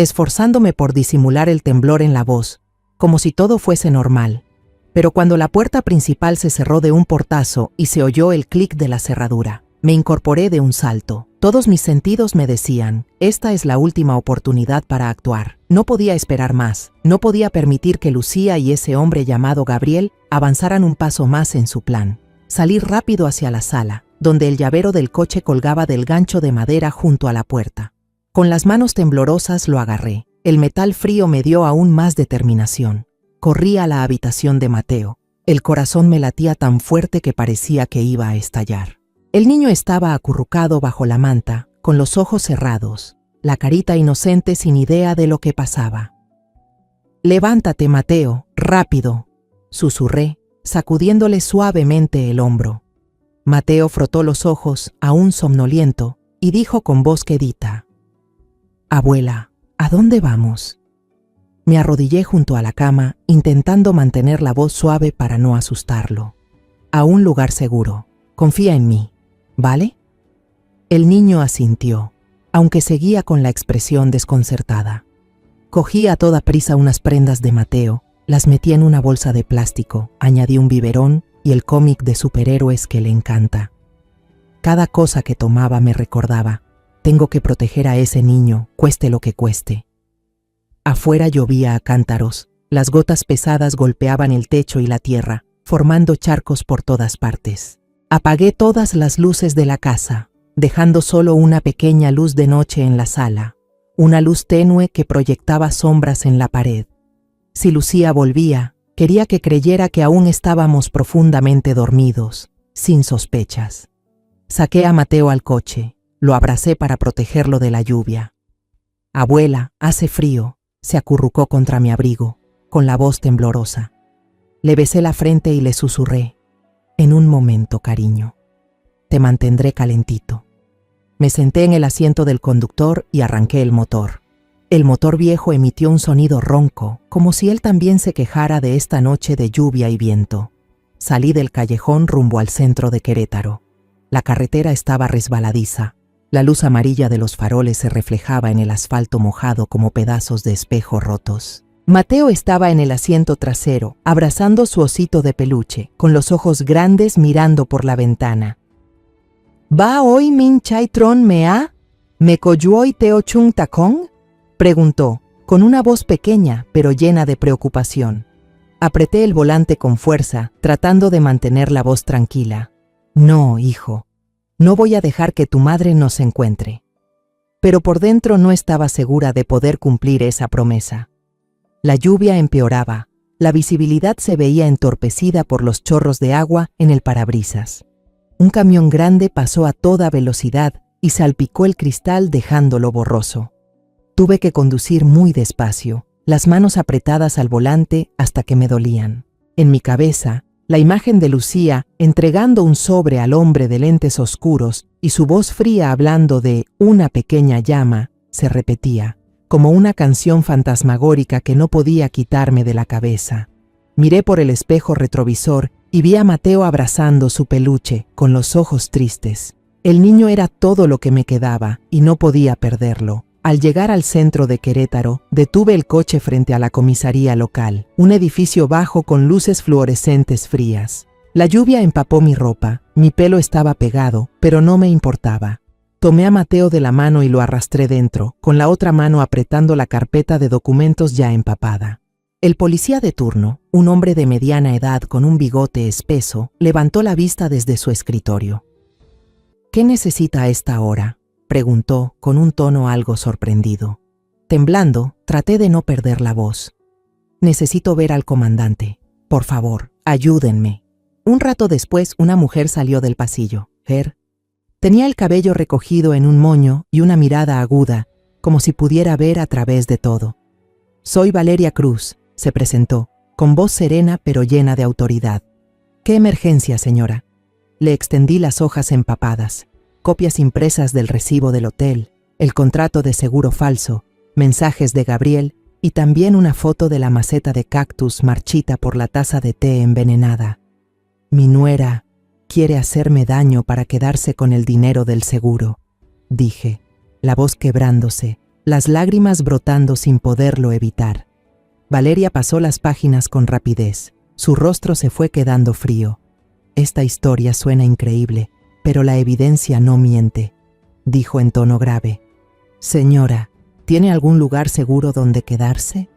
[SPEAKER 1] esforzándome por disimular el temblor en la voz, como si todo fuese normal. Pero cuando la puerta principal se cerró de un portazo y se oyó el clic de la cerradura, me incorporé de un salto. Todos mis sentidos me decían, esta es la última oportunidad para actuar. No podía esperar más, no podía permitir que Lucía y ese hombre llamado Gabriel avanzaran un paso más en su plan. Salí rápido hacia la sala, donde el llavero del coche colgaba del gancho de madera junto a la puerta. Con las manos temblorosas lo agarré. El metal frío me dio aún más determinación. Corrí a la habitación de Mateo. El corazón me latía tan fuerte que parecía que iba a estallar. El niño estaba acurrucado bajo la manta, con los ojos cerrados, la carita inocente sin idea de lo que pasaba. «Levántate, Mateo, rápido», susurré, sacudiéndole suavemente el hombro. Mateo frotó los ojos, aún somnoliento, y dijo con voz quedita: «Abuela, ¿a dónde vamos?». Me arrodillé junto a la cama, intentando mantener la voz suave para no asustarlo. «A un lugar seguro. Confía en mí, ¿vale?». El niño asintió, aunque seguía con la expresión desconcertada. Cogí a toda prisa unas prendas de Mateo, las metí en una bolsa de plástico, añadí un biberón y el cómic de superhéroes que le encanta. Cada cosa que tomaba me recordaba: tengo que proteger a ese niño, cueste lo que cueste. Afuera llovía a cántaros, las gotas pesadas golpeaban el techo y la tierra, formando charcos por todas partes. Apagué todas las luces de la casa, dejando solo una pequeña luz de noche en la sala, una luz tenue que proyectaba sombras en la pared. Si Lucía volvía, quería que creyera que aún estábamos profundamente dormidos, sin sospechas. Saqué a Mateo al coche, lo abracé para protegerlo de la lluvia. «Abuela, hace frío», se acurrucó contra mi abrigo, con la voz temblorosa. Le besé la frente y le susurré: «En un momento, cariño. Te mantendré calentito». Me senté en el asiento del conductor y arranqué el motor. El motor viejo emitió un sonido ronco, como si él también se quejara de esta noche de lluvia y viento. Salí del callejón rumbo al centro de Querétaro. La carretera estaba resbaladiza. La luz amarilla de los faroles se reflejaba en el asfalto mojado como pedazos de espejo rotos. Mateo estaba en el asiento trasero, abrazando su osito de peluche, con los ojos grandes mirando por la ventana. «¿Va hoy min chai tron mea? ¿Me coyuoi teo chung tacón?», preguntó, con una voz pequeña pero llena de preocupación. Apreté el volante con fuerza, tratando de mantener la voz tranquila. «No, hijo. No voy a dejar que tu madre nos encuentre». Pero por dentro no estaba segura de poder cumplir esa promesa. La lluvia empeoraba, la visibilidad se veía entorpecida por los chorros de agua en el parabrisas. Un camión grande pasó a toda velocidad y salpicó el cristal dejándolo borroso. Tuve que conducir muy despacio, las manos apretadas al volante hasta que me dolían. En mi cabeza, la imagen de Lucía entregando un sobre al hombre de lentes oscuros y su voz fría hablando de una pequeña llama se repetía, como una canción fantasmagórica que no podía quitarme de la cabeza. Miré por el espejo retrovisor y vi a Mateo abrazando su peluche, con los ojos tristes. El niño era todo lo que me quedaba y no podía perderlo. Al llegar al centro de Querétaro, detuve el coche frente a la comisaría local, un edificio bajo con luces fluorescentes frías. La lluvia empapó mi ropa, mi pelo estaba pegado, pero no me importaba. Tomé a Mateo de la mano y lo arrastré dentro, con la otra mano apretando la carpeta de documentos ya empapada. El policía de turno, un hombre de mediana edad con un bigote espeso, levantó la vista desde su escritorio. «¿Qué necesita a esta hora?», preguntó con un tono algo sorprendido. Temblando, traté de no perder la voz. «Necesito ver al comandante. Por favor, ayúdenme». Un rato después, una mujer salió del pasillo. Tenía el cabello recogido en un moño y una mirada aguda, como si pudiera ver a través de todo. «Soy Valeria Cruz», se presentó, con voz serena pero llena de autoridad. «¿Qué emergencia, señora?». Le extendí las hojas empapadas, copias impresas del recibo del hotel, el contrato de seguro falso, mensajes de Gabriel y también una foto de la maceta de cactus marchita por la taza de té envenenada. «Mi nuera quiere hacerme daño para quedarse con el dinero del seguro», dije, la voz quebrándose, las lágrimas brotando sin poderlo evitar. Valeria pasó las páginas con rapidez. Su rostro se fue quedando frío. Esta historia suena increíble, pero la evidencia no miente, dijo en tono grave. Señora, ¿tiene algún lugar seguro donde quedarse?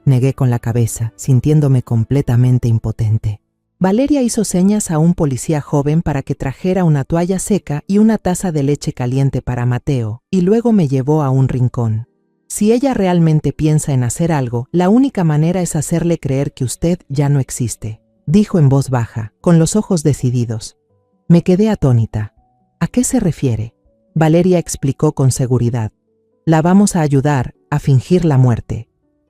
[SPEAKER 1] Negué con la cabeza, sintiéndome completamente impotente. Valeria hizo señas a un policía joven para que trajera una toalla seca y una taza de leche caliente para Mateo, y luego me llevó a un rincón. Si ella realmente piensa en hacer algo, la única manera es hacerle creer que usted ya no existe, dijo en voz baja, con los ojos decididos. Me quedé atónita. ¿A qué se refiere? Valeria explicó con seguridad. La vamos a ayudar a fingir la muerte.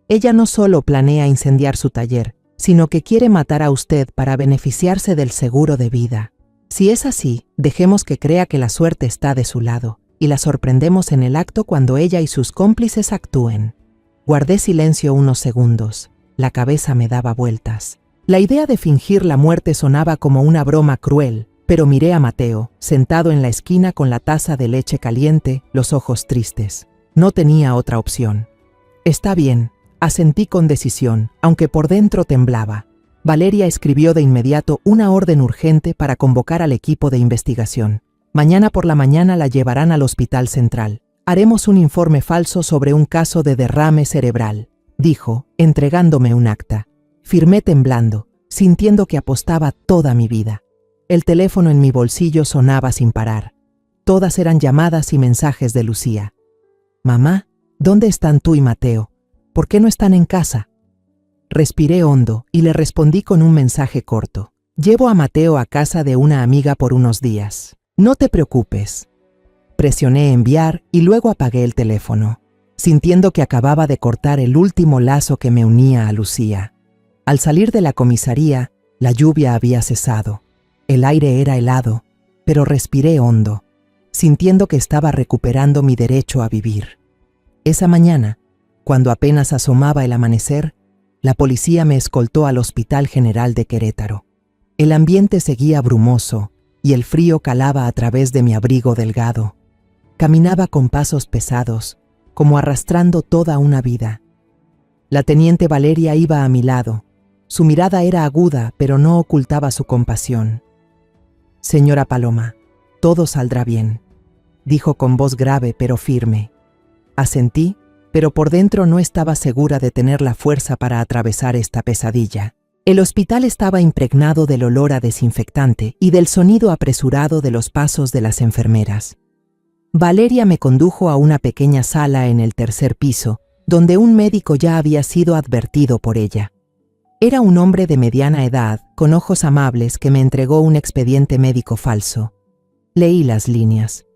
[SPEAKER 1] Ella no solo planea incendiar su taller, sino que quiere matar a usted para beneficiarse del seguro de vida. Si es así, dejemos que crea que la suerte está de su lado, y la sorprendemos en el acto cuando ella y sus cómplices actúen. Guardé silencio unos segundos. La cabeza me daba vueltas. La idea de fingir la muerte sonaba como una broma cruel, pero miré a Mateo, sentado en la esquina con la taza de leche caliente, los ojos tristes. No tenía otra opción. Está bien, asentí con decisión, aunque por dentro temblaba. Valeria escribió de inmediato una orden urgente para convocar al equipo de investigación. Mañana por la mañana la llevarán al Hospital Central. Haremos un informe falso sobre un caso de derrame cerebral, dijo, entregándome un acta. Firmé temblando, sintiendo que apostaba toda mi vida. El teléfono en mi bolsillo sonaba sin parar. Todas eran llamadas y mensajes de Lucía. Mamá, ¿dónde están tú y Mateo? ¿Por qué no están en casa? Respiré hondo y le respondí con un mensaje corto. Llevo a Mateo a casa de una amiga por unos días. No te preocupes. Presioné enviar y luego apagué el teléfono, sintiendo que acababa de cortar el último lazo que me unía a Lucía. Al salir de la comisaría, la lluvia había cesado. El aire era helado, pero respiré hondo, sintiendo que estaba recuperando mi derecho a vivir. Esa mañana, cuando apenas asomaba el amanecer, la policía me escoltó al Hospital General de Querétaro. El ambiente seguía brumoso y el frío calaba a través de mi abrigo delgado. Caminaba con pasos pesados, como arrastrando toda una vida. La teniente Valeria iba a mi lado. Su mirada era aguda, pero no ocultaba su compasión. Señora Paloma, todo saldrá bien, dijo con voz grave pero firme. Asentí, pero por dentro no estaba segura de tener la fuerza para atravesar esta pesadilla. El hospital estaba impregnado del olor a desinfectante y del sonido apresurado de los pasos de las enfermeras. Valeria me condujo a una pequeña sala en el tercer piso, donde un médico ya había sido advertido por ella. Era un hombre de mediana edad, con ojos amables, que me entregó un expediente médico falso. Leí las líneas.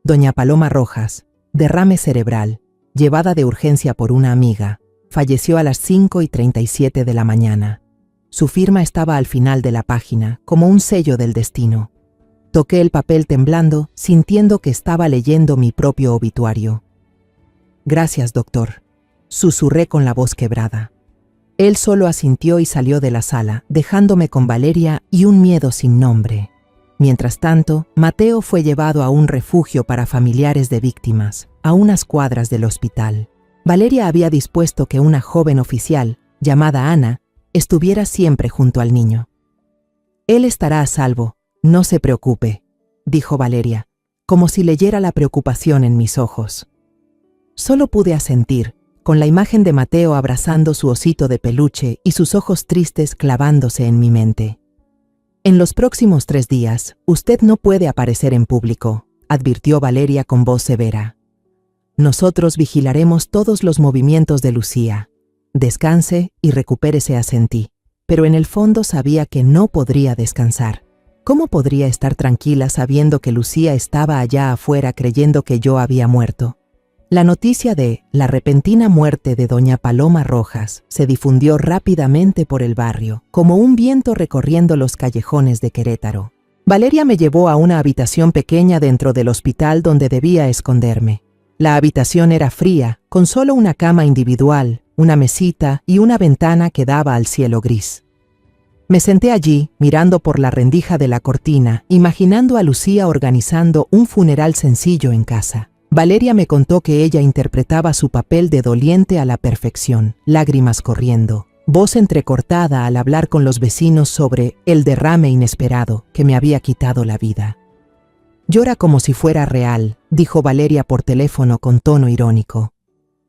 [SPEAKER 1] Doña Paloma Rojas, derrame cerebral, llevada de urgencia por una amiga, falleció a las 5:37 de la mañana. Su firma estaba al final de la página, como un sello del destino. Toqué el papel temblando, sintiendo que estaba leyendo mi propio obituario. Gracias, doctor, susurré con la voz quebrada. Él solo asintió y salió de la sala, dejándome con Valeria y un miedo sin nombre. Mientras tanto, Mateo fue llevado a un refugio para familiares de víctimas, a unas cuadras del hospital. Valeria había dispuesto que una joven oficial, llamada Ana, estuviera siempre junto al niño. Él estará a salvo, no se preocupe, dijo Valeria, como si leyera la preocupación en mis ojos. Solo pude asentir, con la imagen de Mateo abrazando su osito de peluche y sus ojos tristes clavándose en mi mente. En los próximos 3 días, usted no puede aparecer en público, advirtió Valeria con voz severa. Nosotros vigilaremos todos los movimientos de Lucía. Descanse y recupérese, asentí, pero en el fondo sabía que no podría descansar. ¿Cómo podría estar tranquila sabiendo que Lucía estaba allá afuera creyendo que yo había muerto? La noticia de la repentina muerte de doña Paloma Rojas se difundió rápidamente por el barrio, como un viento recorriendo los callejones de Querétaro. Valeria me llevó a una habitación pequeña dentro del hospital donde debía esconderme. La habitación era fría, con solo una cama individual, una mesita y una ventana que daba al cielo gris. Me senté allí, mirando por la rendija de la cortina, imaginando a Lucía organizando un funeral sencillo en casa. Valeria me contó que ella interpretaba su papel de doliente a la perfección, lágrimas corriendo, voz entrecortada al hablar con los vecinos sobre el derrame inesperado que me había quitado la vida. Llora como si fuera real, dijo Valeria por teléfono con tono irónico.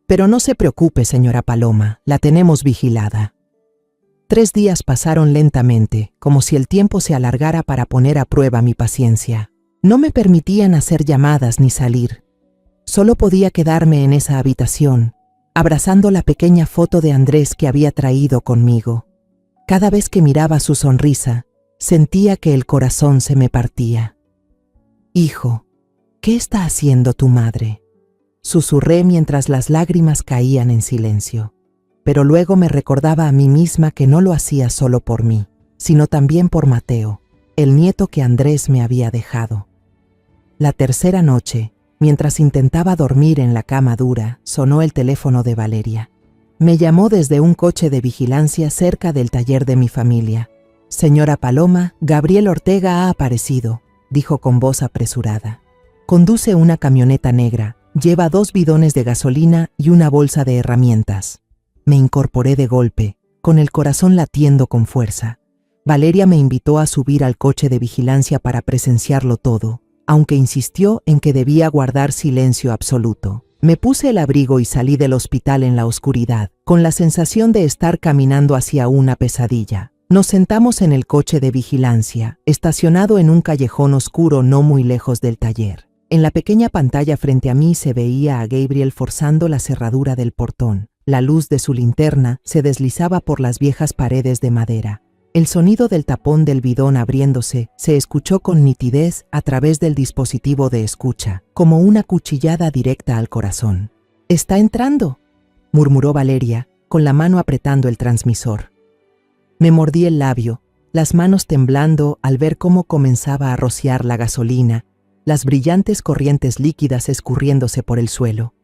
[SPEAKER 1] Pero no se preocupe, señora Paloma, la tenemos vigilada. 3 días pasaron lentamente, como si el tiempo se alargara para poner a prueba mi paciencia. No me permitían hacer llamadas ni salir. Solo podía quedarme en esa habitación, abrazando la pequeña foto de Andrés que había traído conmigo. Cada vez que miraba su sonrisa, sentía que el corazón se me partía. «Hijo, ¿qué está haciendo tu madre?», susurré mientras las lágrimas caían en silencio. Pero luego me recordaba a mí misma que no lo hacía solo por mí, sino también por Mateo, el nieto que Andrés me había dejado. La tercera noche, mientras intentaba dormir en la cama dura, sonó el teléfono de Valeria. Me llamó desde un coche de vigilancia cerca del taller de mi familia. «Señora Paloma, Gabriel Ortega ha aparecido», dijo con voz apresurada. «Conduce una camioneta negra, lleva 2 bidones de gasolina y una bolsa de herramientas». Me incorporé de golpe, con el corazón latiendo con fuerza. Valeria me invitó a subir al coche de vigilancia para presenciarlo todo, aunque insistió en que debía guardar silencio absoluto. Me puse el abrigo y salí del hospital en la oscuridad, con la sensación de estar caminando hacia una pesadilla. Nos sentamos en el coche de vigilancia, estacionado en un callejón oscuro no muy lejos del taller. En la pequeña pantalla frente a mí se veía a Gabriel forzando la cerradura del portón. La luz de su linterna se deslizaba por las viejas paredes de madera. El sonido del tapón del bidón abriéndose se escuchó con nitidez a través del dispositivo de escucha, como una cuchillada directa al corazón. «¿Está entrando?», murmuró Valeria, con la mano apretando el transmisor. Me mordí el labio, las manos temblando al ver cómo comenzaba a rociar la gasolina, las brillantes corrientes líquidas escurriéndose por el suelo.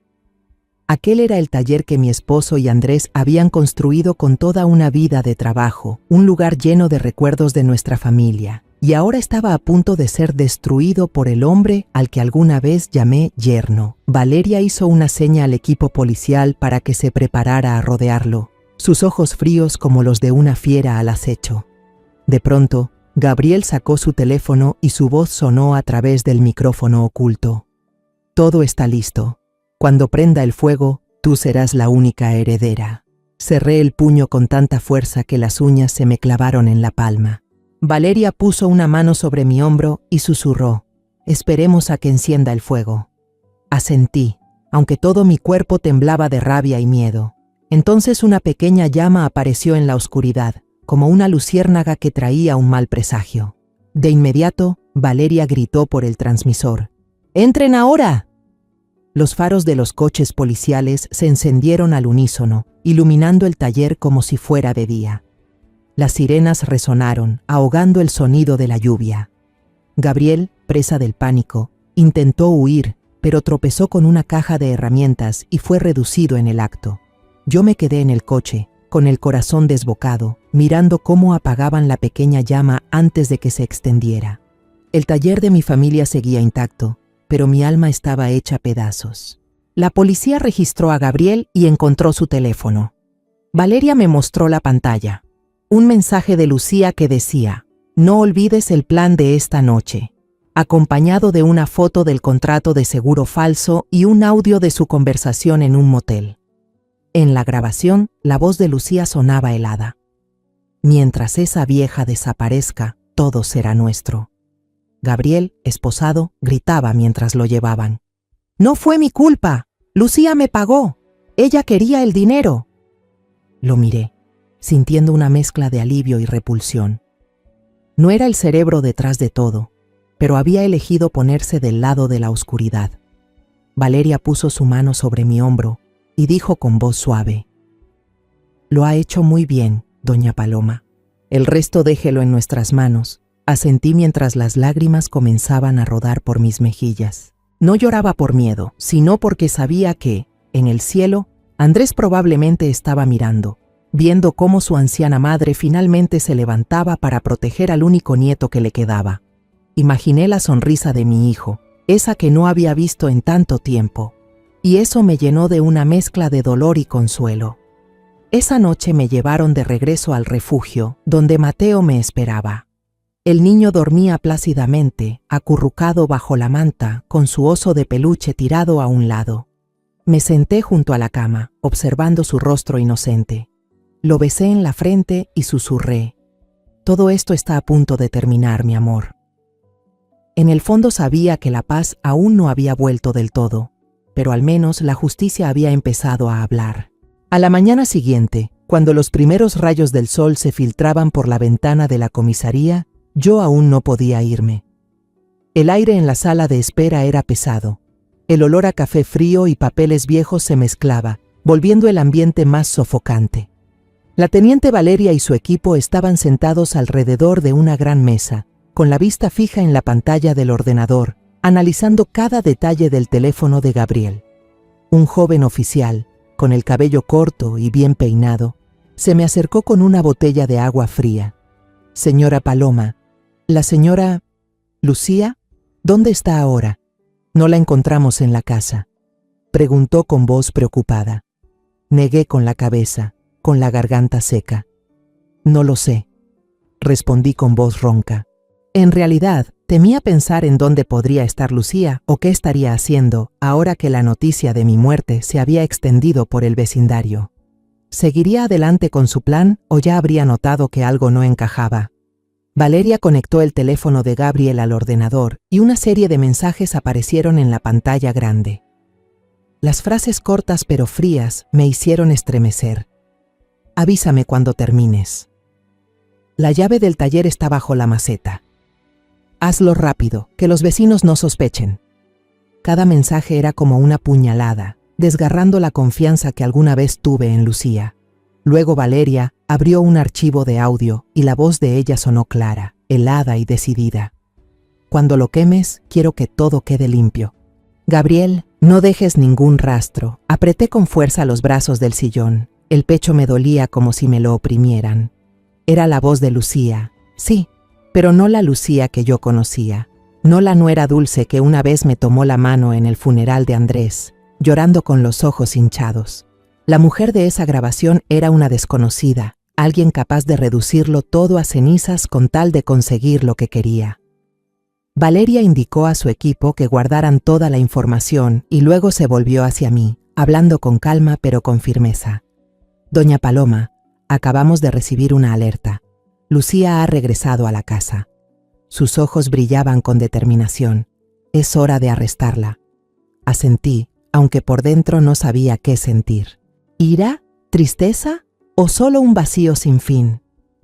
[SPEAKER 1] Aquel era el taller que mi esposo y Andrés habían construido con toda una vida de trabajo, un lugar lleno de recuerdos de nuestra familia, y ahora estaba a punto de ser destruido por el hombre al que alguna vez llamé yerno. Valeria hizo una seña al equipo policial para que se preparara a rodearlo, sus ojos fríos como los de una fiera al acecho. De pronto, Gabriel sacó su teléfono y su voz sonó a través del micrófono oculto. «Todo está listo. Cuando prenda el fuego, tú serás la única heredera». Cerré el puño con tanta fuerza que las uñas se me clavaron en la palma. Valeria puso una mano sobre mi hombro y susurró: «Esperemos a que encienda el fuego». Asentí, aunque todo mi cuerpo temblaba de rabia y miedo. Entonces una pequeña llama apareció en la oscuridad, como una luciérnaga que traía un mal presagio. De inmediato, Valeria gritó por el transmisor: «¡Entren ahora!». Los faros de los coches policiales se encendieron al unísono, iluminando el taller como si fuera de día. Las sirenas resonaron, ahogando el sonido de la lluvia. Gabriel, presa del pánico, intentó huir, pero tropezó con una caja de herramientas y fue reducido en el acto. Yo me quedé en el coche, con el corazón desbocado, mirando cómo apagaban la pequeña llama antes de que se extendiera. El taller de mi familia seguía intacto, pero mi alma estaba hecha pedazos. La policía registró a Gabriel y encontró su teléfono. Valeria me mostró la pantalla. Un mensaje de Lucía que decía: «No olvides el plan de esta noche», acompañado de una foto del contrato de seguro falso y un audio de su conversación en un motel. En la grabación, la voz de Lucía sonaba helada: «Mientras esa vieja desaparezca, todo será nuestro». Gabriel, esposado, gritaba mientras lo llevaban: «No fue mi culpa. Lucía me pagó. Ella quería el dinero». Lo miré, sintiendo una mezcla de alivio y repulsión. No era el cerebro detrás de todo, pero había elegido ponerse del lado de la oscuridad. Valeria puso su mano sobre mi hombro y dijo con voz suave: «Lo ha hecho muy bien, doña Paloma. El resto déjelo en nuestras manos». Asentí mientras las lágrimas comenzaban a rodar por mis mejillas. No lloraba por miedo, sino porque sabía que, en el cielo, Andrés probablemente estaba mirando, viendo cómo su anciana madre finalmente se levantaba para proteger al único nieto que le quedaba. Imaginé la sonrisa de mi hijo, esa que no había visto en tanto tiempo, y eso me llenó de una mezcla de dolor y consuelo. Esa noche me llevaron de regreso al refugio, donde Mateo me esperaba. El niño dormía plácidamente, acurrucado bajo la manta, con su oso de peluche tirado a un lado. Me senté junto a la cama, observando su rostro inocente. Lo besé en la frente y susurré: «Todo esto está a punto de terminar, mi amor». En el fondo sabía que la paz aún no había vuelto del todo, pero al menos la justicia había empezado a hablar. A la mañana siguiente, cuando los primeros rayos del sol se filtraban por la ventana de la comisaría, yo aún no podía irme. El aire en la sala de espera era pesado. El olor a café frío y papeles viejos se mezclaba, volviendo el ambiente más sofocante. La teniente Valeria y su equipo estaban sentados alrededor de una gran mesa, con la vista fija en la pantalla del ordenador, analizando cada detalle del teléfono de Gabriel. Un joven oficial, con el cabello corto y bien peinado, se me acercó con una botella de agua fría. «Señora Paloma, la señora Lucía, ¿dónde está ahora? No la encontramos en la casa», preguntó con voz preocupada. Negué con la cabeza, con la garganta seca. «No lo sé», respondí con voz ronca. En realidad, temía pensar en dónde podría estar Lucía o qué estaría haciendo ahora que la noticia de mi muerte se había extendido por el vecindario. ¿Seguiría adelante con su plan o ya habría notado que algo no encajaba? Valeria conectó el teléfono de Gabriel al ordenador y una serie de mensajes aparecieron en la pantalla grande. Las frases cortas pero frías me hicieron estremecer. «Avísame cuando termines. La llave del taller está bajo la maceta. Hazlo rápido, que los vecinos no sospechen». Cada mensaje era como una puñalada, desgarrando la confianza que alguna vez tuve en Lucía. Luego Valeria abrió un archivo de audio y la voz de ella sonó clara, helada y decidida. «Cuando lo quemes, quiero que todo quede limpio. Gabriel, no dejes ningún rastro». Apreté con fuerza los brazos del sillón. El pecho me dolía como si me lo oprimieran. Era la voz de Lucía, sí, pero no la Lucía que yo conocía, no la nuera dulce que una vez me tomó la mano en el funeral de Andrés, llorando con los ojos hinchados. La mujer de esa grabación era una desconocida, alguien capaz de reducirlo todo a cenizas con tal de conseguir lo que quería. Valeria indicó a su equipo que guardaran toda la información y luego se volvió hacia mí, hablando con calma pero con firmeza. «Doña Paloma, acabamos de recibir una alerta. Lucía ha regresado a la casa». Sus ojos brillaban con determinación. «Es hora de arrestarla». Asentí, aunque por dentro no sabía qué sentir. ¿Ira? ¿Tristeza? ¿O solo un vacío sin fin?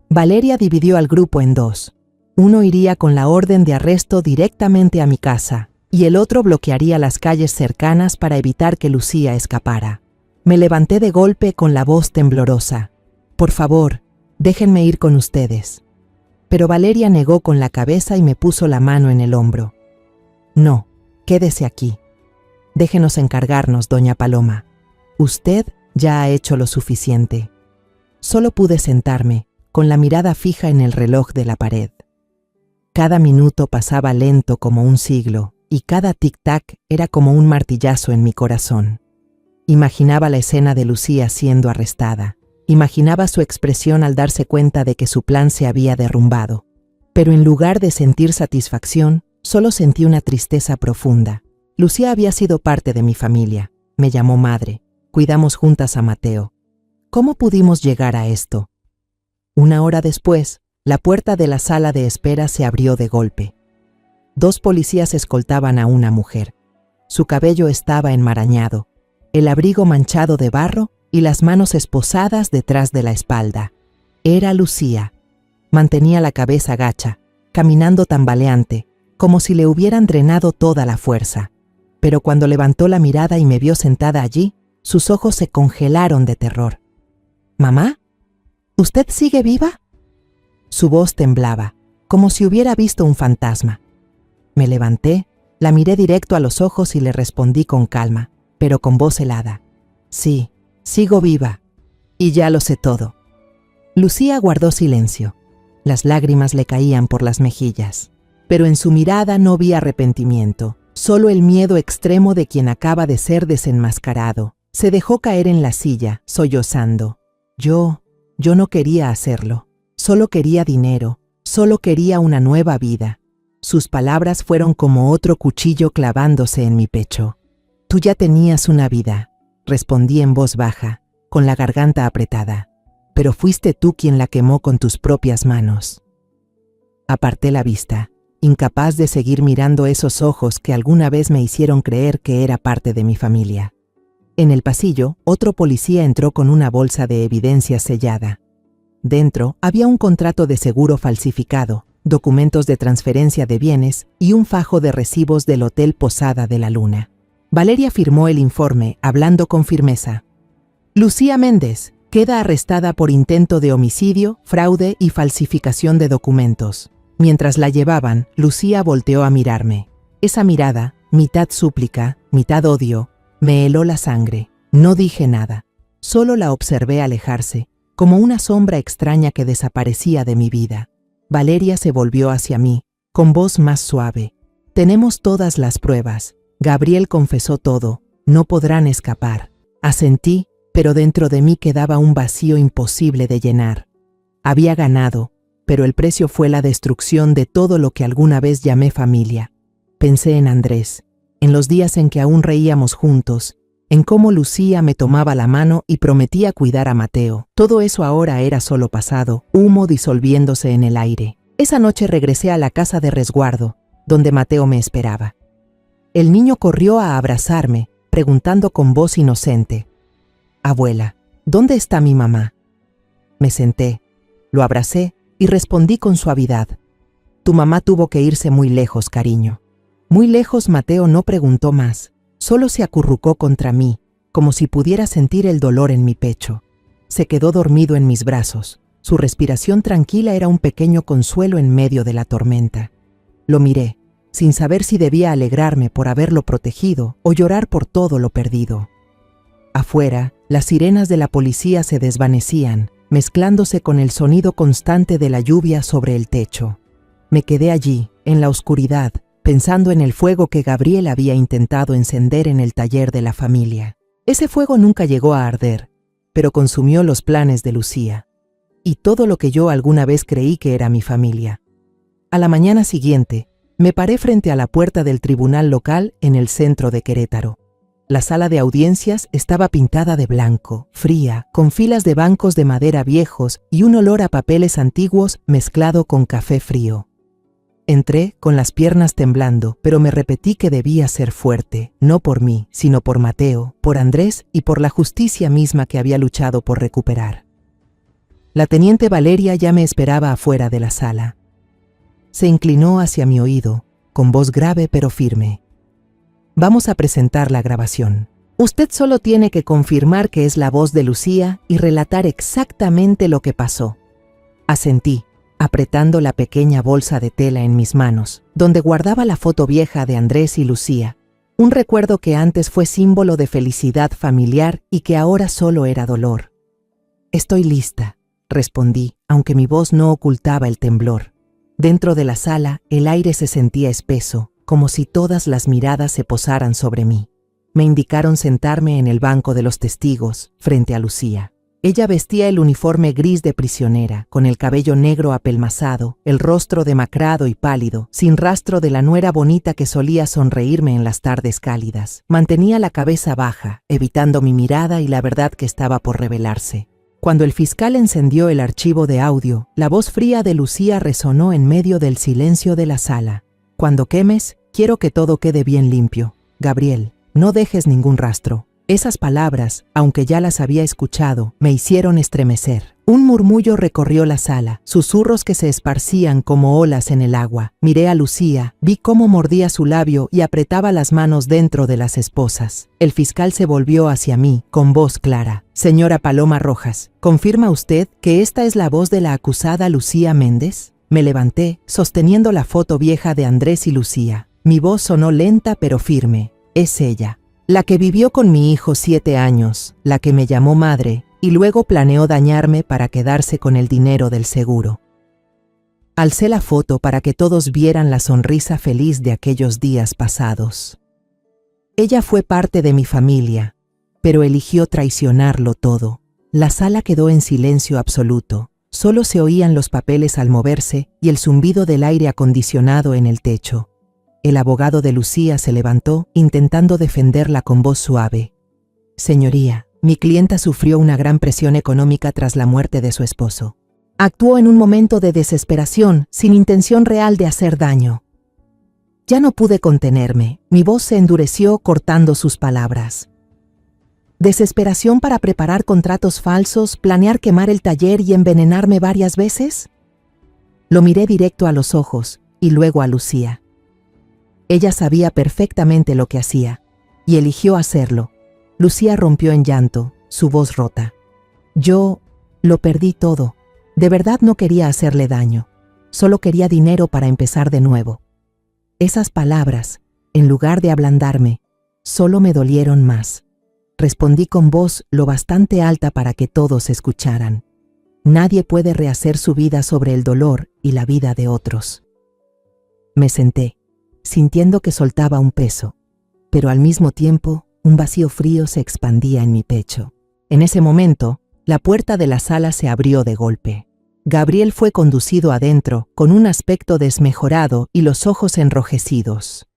[SPEAKER 1] Valeria dividió al grupo en dos. Uno iría con la orden de arresto directamente a mi casa, y el otro bloquearía las calles cercanas para evitar que Lucía escapara. Me levanté de golpe con la voz temblorosa. «Por favor, déjenme ir con ustedes». Pero Valeria negó con la cabeza y me puso la mano en el hombro. «No, quédese aquí. Déjenos encargarnos, doña Paloma. Usted ya ha hecho lo suficiente». Solo pude sentarme, con la mirada fija en el reloj de la pared. Cada minuto pasaba lento como un siglo, y cada tic-tac era como un martillazo en mi corazón. Imaginaba la escena de Lucía siendo arrestada. Imaginaba su expresión al darse cuenta de que su plan se había derrumbado. Pero en lugar de sentir satisfacción, solo sentí una tristeza profunda. Lucía había sido parte de mi familia. Me llamó madre. Cuidamos juntas a Mateo. ¿Cómo pudimos llegar a esto? Una hora después, la puerta de la sala de espera se abrió de golpe. 2 policías escoltaban a una mujer. Su cabello estaba enmarañado, el abrigo manchado de barro y las manos esposadas detrás de la espalda. Era Lucía. Mantenía la cabeza gacha, caminando tambaleante, como si le hubieran drenado toda la fuerza. Pero cuando levantó la mirada y me vio sentada allí, sus ojos se congelaron de terror. «¿Mamá? ¿Usted sigue viva?» Su voz temblaba, como si hubiera visto un fantasma. Me levanté, la miré directo a los ojos y le respondí con calma, pero con voz helada. «Sí, sigo viva, y ya lo sé todo». Lucía guardó silencio. Las lágrimas le caían por las mejillas, pero en su mirada no vi arrepentimiento, solo el miedo extremo de quien acaba de ser desenmascarado. Se dejó caer en la silla, sollozando. Yo no quería hacerlo. Solo quería dinero, solo quería una nueva vida. Sus palabras fueron como otro cuchillo clavándose en mi pecho. Tú ya tenías una vida, respondí en voz baja, con la garganta apretada. Pero fuiste tú quien la quemó con tus propias manos. Aparté la vista, incapaz de seguir mirando esos ojos que alguna vez me hicieron creer que era parte de mi familia. En el pasillo, otro policía entró con una bolsa de evidencia sellada. Dentro había un contrato de seguro falsificado, documentos de transferencia de bienes y un fajo de recibos del Hotel Posada de la Luna. Valeria firmó el informe, hablando con firmeza. Lucía Méndez queda arrestada por intento de homicidio, fraude y falsificación de documentos. Mientras la llevaban, Lucía volteó a mirarme. Esa mirada, mitad súplica, mitad odio, me heló la sangre. No dije nada. Solo la observé alejarse, como una sombra extraña que desaparecía de mi vida. Valeria se volvió hacia mí, con voz más suave. Tenemos todas las pruebas. Gabriel confesó todo. No podrán escapar. Asentí, pero dentro de mí quedaba un vacío imposible de llenar. Había ganado, pero el precio fue la destrucción de todo lo que alguna vez llamé familia. Pensé en Andrés, en los días en que aún reíamos juntos, en cómo Lucía me tomaba la mano y prometía cuidar a Mateo. Todo eso ahora era solo pasado, humo disolviéndose en el aire. Esa noche regresé a la casa de resguardo, donde Mateo me esperaba. El niño corrió a abrazarme, preguntando con voz inocente: «Abuela, ¿dónde está mi mamá?». Me senté, lo abracé y respondí con suavidad: «Tu mamá tuvo que irse muy lejos, cariño». Muy lejos. Mateo no preguntó más, solo se acurrucó contra mí, como si pudiera sentir el dolor en mi pecho. Se quedó dormido en mis brazos. Su respiración tranquila era un pequeño consuelo en medio de la tormenta. Lo miré, sin saber si debía alegrarme por haberlo protegido o llorar por todo lo perdido. Afuera, las sirenas de la policía se desvanecían, mezclándose con el sonido constante de la lluvia sobre el techo. Me quedé allí, en la oscuridad, pensando en el fuego que Gabriel había intentado encender en el taller de la familia. Ese fuego nunca llegó a arder, pero consumió los planes de Lucía, y todo lo que yo alguna vez creí que era mi familia. A la mañana siguiente, me paré frente a la puerta del tribunal local en el centro de Querétaro. La sala de audiencias estaba pintada de blanco, fría, con filas de bancos de madera viejos y un olor a papeles antiguos mezclado con café frío. Entré con las piernas temblando, pero me repetí que debía ser fuerte, no por mí, sino por Mateo, por Andrés y por la justicia misma que había luchado por recuperar. La teniente Valeria ya me esperaba afuera de la sala. Se inclinó hacia mi oído, con voz grave pero firme. «Vamos a presentar la grabación. Usted solo tiene que confirmar que es la voz de Lucía y relatar exactamente lo que pasó». Asentí, apretando la pequeña bolsa de tela en mis manos, donde guardaba la foto vieja de Andrés y Lucía, un recuerdo que antes fue símbolo de felicidad familiar y que ahora solo era dolor. «Estoy lista», respondí, aunque mi voz no ocultaba el temblor. Dentro de la sala, el aire se sentía espeso, como si todas las miradas se posaran sobre mí. Me indicaron sentarme en el banco de los testigos, frente a Lucía. Ella vestía el uniforme gris de prisionera, con el cabello negro apelmazado, el rostro demacrado y pálido, sin rastro de la nuera bonita que solía sonreírme en las tardes cálidas. Mantenía la cabeza baja, evitando mi mirada y la verdad que estaba por revelarse. Cuando el fiscal encendió el archivo de audio, la voz fría de Lucía resonó en medio del silencio de la sala. «Cuando quemes, quiero que todo quede bien limpio. Gabriel, no dejes ningún rastro». Esas palabras, aunque ya las había escuchado, me hicieron estremecer. Un murmullo recorrió la sala, susurros que se esparcían como olas en el agua. Miré a Lucía, vi cómo mordía su labio y apretaba las manos dentro de las esposas. El fiscal se volvió hacia mí, con voz clara. «Señora Paloma Rojas, ¿confirma usted que esta es la voz de la acusada Lucía Méndez?». Me levanté, sosteniendo la foto vieja de Andrés y Lucía. Mi voz sonó lenta pero firme. «Es ella. La que vivió con mi hijo 7 años, la que me llamó madre y luego planeó dañarme para quedarse con el dinero del seguro». Alcé la foto para que todos vieran la sonrisa feliz de aquellos días pasados. Ella fue parte de mi familia, pero eligió traicionarlo todo. La sala quedó en silencio absoluto. Solo se oían los papeles al moverse y el zumbido del aire acondicionado en el techo. El abogado de Lucía se levantó, intentando defenderla con voz suave. Señoría, mi clienta sufrió una gran presión económica tras la muerte de su esposo. Actuó en un momento de desesperación, sin intención real de hacer daño. Ya no pude contenerme, mi voz se endureció cortando sus palabras. ¿Desesperación para preparar contratos falsos, planear quemar el taller y envenenarme varias veces? Lo miré directo a los ojos y luego a Lucía. Ella sabía perfectamente lo que hacía y eligió hacerlo. Lucía rompió en llanto, su voz rota. Yo lo perdí todo. De verdad no quería hacerle daño. Solo quería dinero para empezar de nuevo. Esas palabras, en lugar de ablandarme, solo me dolieron más. Respondí con voz lo bastante alta para que todos escucharan. Nadie puede rehacer su vida sobre el dolor y la vida de otros. Me senté, sintiendo que soltaba un peso, pero al mismo tiempo un vacío frío se expandía en mi pecho. En ese momento, la puerta de la sala se abrió de golpe. Gabriel fue conducido adentro con un aspecto desmejorado y los ojos enrojecidos.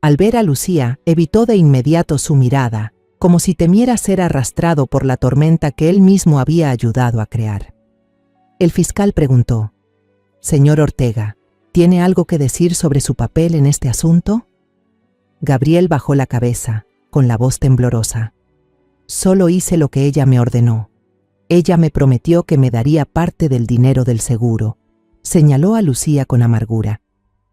[SPEAKER 1] Al ver a Lucía, evitó de inmediato su mirada, como si temiera ser arrastrado por la tormenta que él mismo había ayudado a crear. El fiscal preguntó: «Señor Ortega, ¿tiene algo que decir sobre su papel en este asunto?» Gabriel bajó la cabeza, con la voz temblorosa. «Solo hice lo que ella me ordenó. Ella me prometió que me daría parte del dinero del seguro», señaló a Lucía con amargura.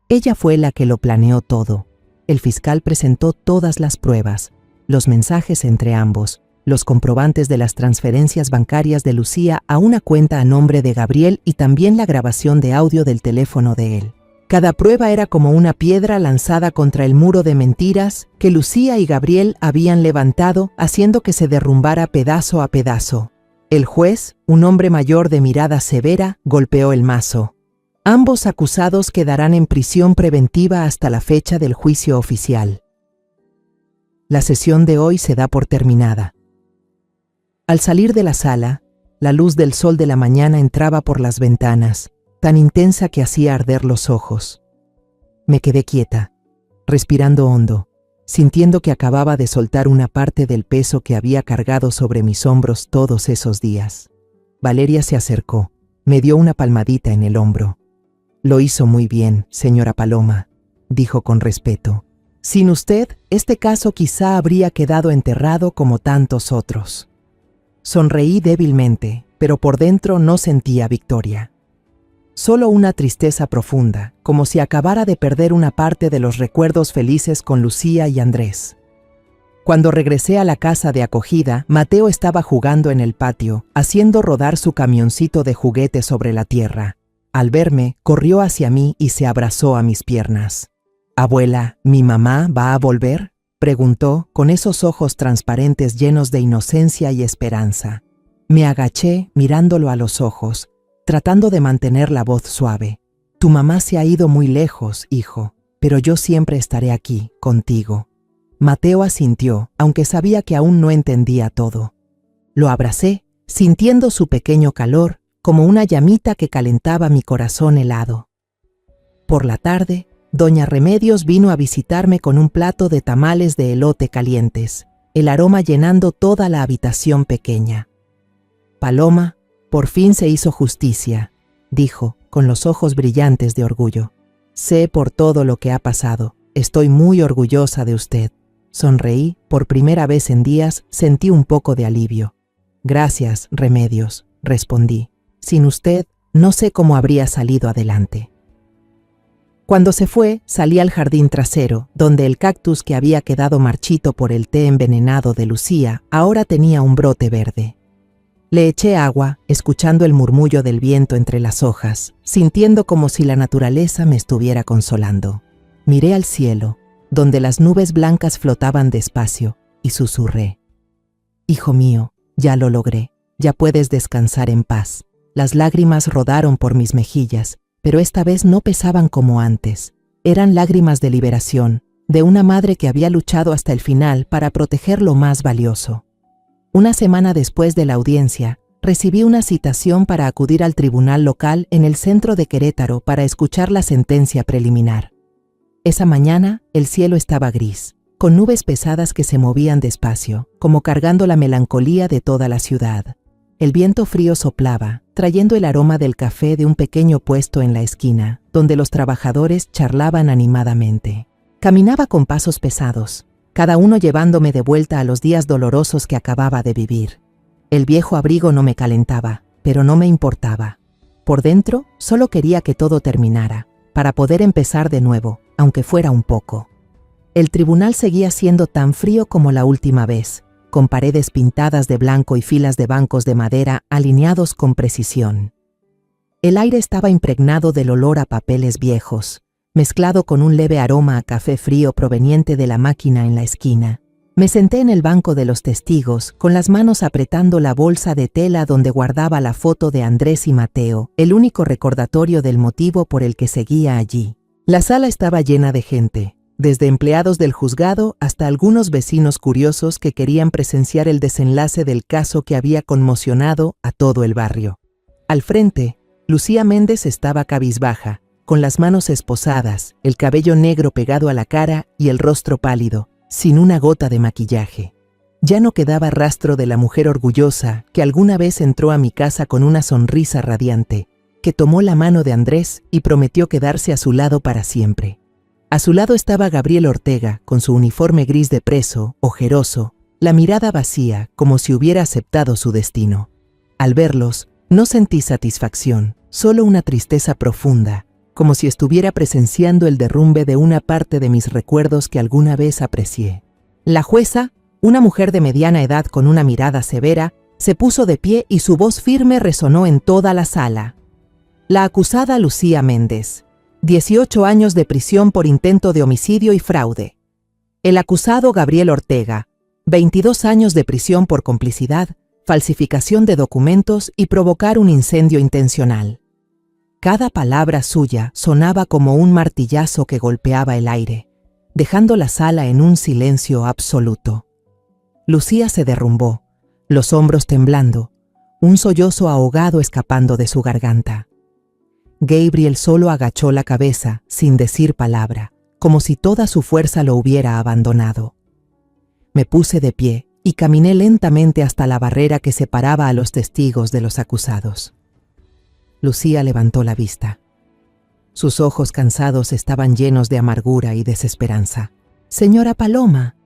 [SPEAKER 1] «Ella fue la que lo planeó todo». El fiscal presentó todas las pruebas, los mensajes entre ambos, los comprobantes de las transferencias bancarias de Lucía a una cuenta a nombre de Gabriel y también la grabación de audio del teléfono de él. Cada prueba era como una piedra lanzada contra el muro de mentiras que Lucía y Gabriel habían levantado, haciendo que se derrumbara pedazo a pedazo. El juez, un hombre mayor de mirada severa, golpeó el mazo. Ambos acusados quedarán en prisión preventiva hasta la fecha del juicio oficial. La sesión de hoy se da por terminada. Al salir de la sala, la luz del sol de la mañana entraba por las ventanas, tan intensa que hacía arder los ojos. Me quedé quieta, respirando hondo, sintiendo que acababa de soltar una parte del peso que había cargado sobre mis hombros todos esos días. Valeria se acercó, me dio una palmadita en el hombro. «Lo hizo muy bien, señora Paloma», dijo con respeto. «Sin usted, este caso quizá habría quedado enterrado como tantos otros». Sonreí débilmente, pero por dentro no sentía victoria. Solo una tristeza profunda, como si acabara de perder una parte de los recuerdos felices con Lucía y Andrés. Cuando regresé a la casa de acogida, Mateo estaba jugando en el patio, haciendo rodar su camioncito de juguete sobre la tierra. Al verme, corrió hacia mí y se abrazó a mis piernas. «Abuela, ¿mi mamá va a volver?», preguntó, con esos ojos transparentes llenos de inocencia y esperanza. Me agaché mirándolo a los ojos, tratando de mantener la voz suave. «Tu mamá se ha ido muy lejos, hijo, pero yo siempre estaré aquí, contigo». Mateo asintió, aunque sabía que aún no entendía todo. Lo abracé, sintiendo su pequeño calor, como una llamita que calentaba mi corazón helado. Por la tarde, Doña Remedios vino a visitarme con un plato de tamales de elote calientes, el aroma llenando toda la habitación pequeña. «Paloma, por fin se hizo justicia», dijo, con los ojos brillantes de orgullo. «Sé por todo lo que ha pasado. Estoy muy orgullosa de usted». Sonreí, por primera vez en días sentí un poco de alivio. «Gracias, Remedios», respondí. «Sin usted, no sé cómo habría salido adelante». Cuando se fue, salí al jardín trasero, donde el cactus que había quedado marchito por el té envenenado de Lucía ahora tenía un brote verde. Le eché agua, escuchando el murmullo del viento entre las hojas, sintiendo como si la naturaleza me estuviera consolando. Miré al cielo, donde las nubes blancas flotaban despacio, y susurré: «Hijo mío, ya lo logré, ya puedes descansar en paz». Las lágrimas rodaron por mis mejillas, pero esta vez no pesaban como antes. Eran lágrimas de liberación, de una madre que había luchado hasta el final para proteger lo más valioso. Una semana después de la audiencia, recibí una citación para acudir al tribunal local en el centro de Querétaro para escuchar la sentencia preliminar. Esa mañana, el cielo estaba gris, con nubes pesadas que se movían despacio, como cargando la melancolía de toda la ciudad. El viento frío soplaba, trayendo el aroma del café de un pequeño puesto en la esquina, donde los trabajadores charlaban animadamente. Caminaba con pasos pesados, cada uno llevándome de vuelta a los días dolorosos que acababa de vivir. El viejo abrigo no me calentaba, pero no me importaba. Por dentro, solo quería que todo terminara, para poder empezar de nuevo, aunque fuera un poco. El tribunal seguía siendo tan frío como la última vez, con paredes pintadas de blanco y filas de bancos de madera alineados con precisión. El aire estaba impregnado del olor a papeles viejos, mezclado con un leve aroma a café frío proveniente de la máquina en la esquina. Me senté en el banco de los testigos, con las manos apretando la bolsa de tela donde guardaba la foto de Andrés y Mateo, el único recordatorio del motivo por el que seguía allí. La sala estaba llena de gente, desde empleados del juzgado hasta algunos vecinos curiosos que querían presenciar el desenlace del caso que había conmocionado a todo el barrio. Al frente, Lucía Méndez estaba cabizbaja, con las manos esposadas, el cabello negro pegado a la cara y el rostro pálido, sin una gota de maquillaje. Ya no quedaba rastro de la mujer orgullosa que alguna vez entró a mi casa con una sonrisa radiante, que tomó la mano de Andrés y prometió quedarse a su lado para siempre. A su lado estaba Gabriel Ortega, con su uniforme gris de preso, ojeroso, la mirada vacía, como si hubiera aceptado su destino. Al verlos, no sentí satisfacción, solo una tristeza profunda, como si estuviera presenciando el derrumbe de una parte de mis recuerdos que alguna vez aprecié. La jueza, una mujer de mediana edad con una mirada severa, se puso de pie y su voz firme resonó en toda la sala. La acusada Lucía Méndez. 18 años de prisión por intento de homicidio y fraude. El acusado Gabriel Ortega, 22 años de prisión por complicidad, falsificación de documentos y provocar un incendio intencional. Cada palabra suya sonaba como un martillazo que golpeaba el aire, dejando la sala en un silencio absoluto. Lucía se derrumbó, los hombros temblando, un sollozo ahogado escapando de su garganta. Gabriel solo agachó la cabeza, sin decir palabra, como si toda su fuerza lo hubiera abandonado. Me puse de pie y caminé lentamente hasta la barrera que separaba a los testigos de los acusados. Lucía levantó la vista. Sus ojos cansados estaban llenos de amargura y desesperanza. «Señora Paloma»,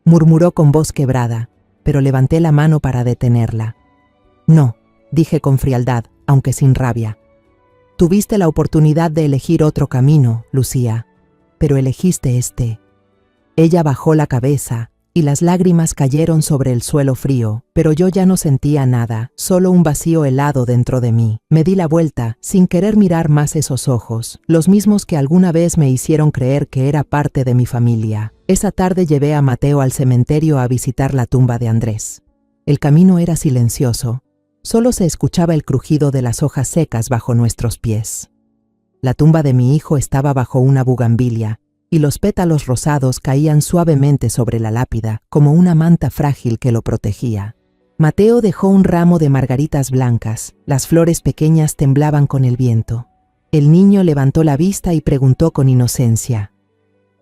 [SPEAKER 1] murmuró con voz quebrada, pero levanté la mano para detenerla. «No», dije con frialdad, aunque sin rabia. «Tuviste la oportunidad de elegir otro camino, Lucía, pero elegiste este». Ella bajó la cabeza y las lágrimas cayeron sobre el suelo frío, pero yo ya no sentía nada, solo un vacío helado dentro de mí. Me di la vuelta, sin querer mirar más esos ojos, los mismos que alguna vez me hicieron creer que era parte de mi familia. Esa tarde llevé a Mateo al cementerio a visitar la tumba de Andrés. El camino era silencioso. Solo se escuchaba el crujido de las hojas secas bajo nuestros pies. La tumba de mi hijo estaba bajo una bugambilia, y los pétalos rosados caían suavemente sobre la lápida, como una manta frágil que lo protegía. Mateo dejó un ramo de margaritas blancas, las flores pequeñas temblaban con el viento. El niño levantó la vista y preguntó con inocencia: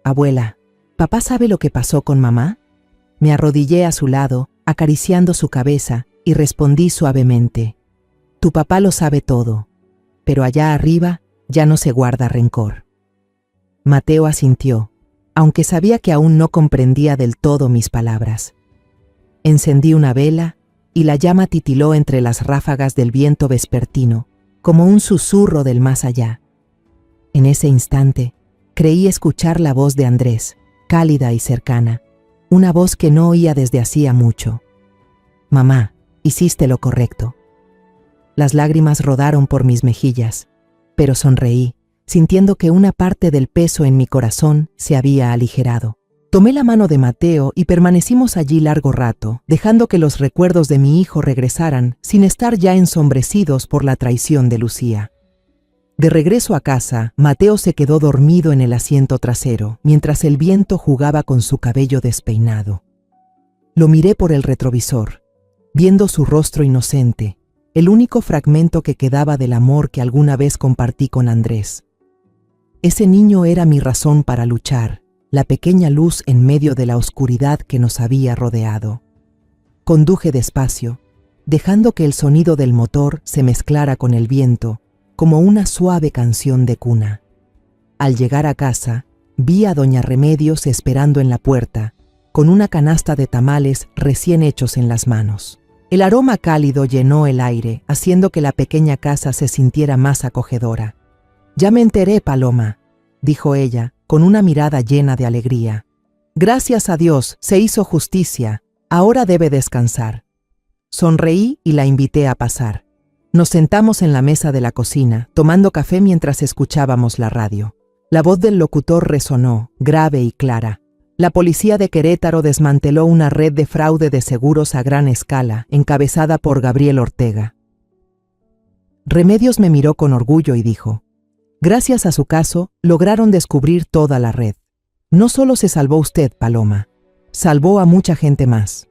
[SPEAKER 1] «Abuela, ¿papá sabe lo que pasó con mamá?». Me arrodillé a su lado, acariciando su cabeza, y respondí suavemente: «Tu papá lo sabe todo, pero allá arriba ya no se guarda rencor». Mateo asintió, aunque sabía que aún no comprendía del todo mis palabras. Encendí una vela y la llama titiló entre las ráfagas del viento vespertino, como un susurro del más allá. En ese instante, creí escuchar la voz de Andrés, cálida y cercana, una voz que no oía desde hacía mucho. «Mamá, hiciste lo correcto». Las lágrimas rodaron por mis mejillas, pero sonreí, sintiendo que una parte del peso en mi corazón se había aligerado. Tomé la mano de Mateo y permanecimos allí largo rato, dejando que los recuerdos de mi hijo regresaran sin estar ya ensombrecidos por la traición de Lucía. De regreso a casa, Mateo se quedó dormido en el asiento trasero, mientras el viento jugaba con su cabello despeinado. Lo miré por el retrovisor, viendo su rostro inocente, el único fragmento que quedaba del amor que alguna vez compartí con Andrés. Ese niño era mi razón para luchar, la pequeña luz en medio de la oscuridad que nos había rodeado. Conduje despacio, dejando que el sonido del motor se mezclara con el viento, como una suave canción de cuna. Al llegar a casa, vi a doña Remedios esperando en la puerta, con una canasta de tamales recién hechos en las manos. El aroma cálido llenó el aire, haciendo que la pequeña casa se sintiera más acogedora. «Ya me enteré, Paloma», dijo ella, con una mirada llena de alegría. «Gracias a Dios, se hizo justicia. Ahora debe descansar». Sonreí y la invité a pasar. Nos sentamos en la mesa de la cocina, tomando café mientras escuchábamos la radio. La voz del locutor resonó, grave y clara. La policía de Querétaro desmanteló una red de fraude de seguros a gran escala, encabezada por Gabriel Ortega. Remedios me miró con orgullo y dijo: «Gracias a su caso, lograron descubrir toda la red. No solo se salvó usted, Paloma, salvó a mucha gente más».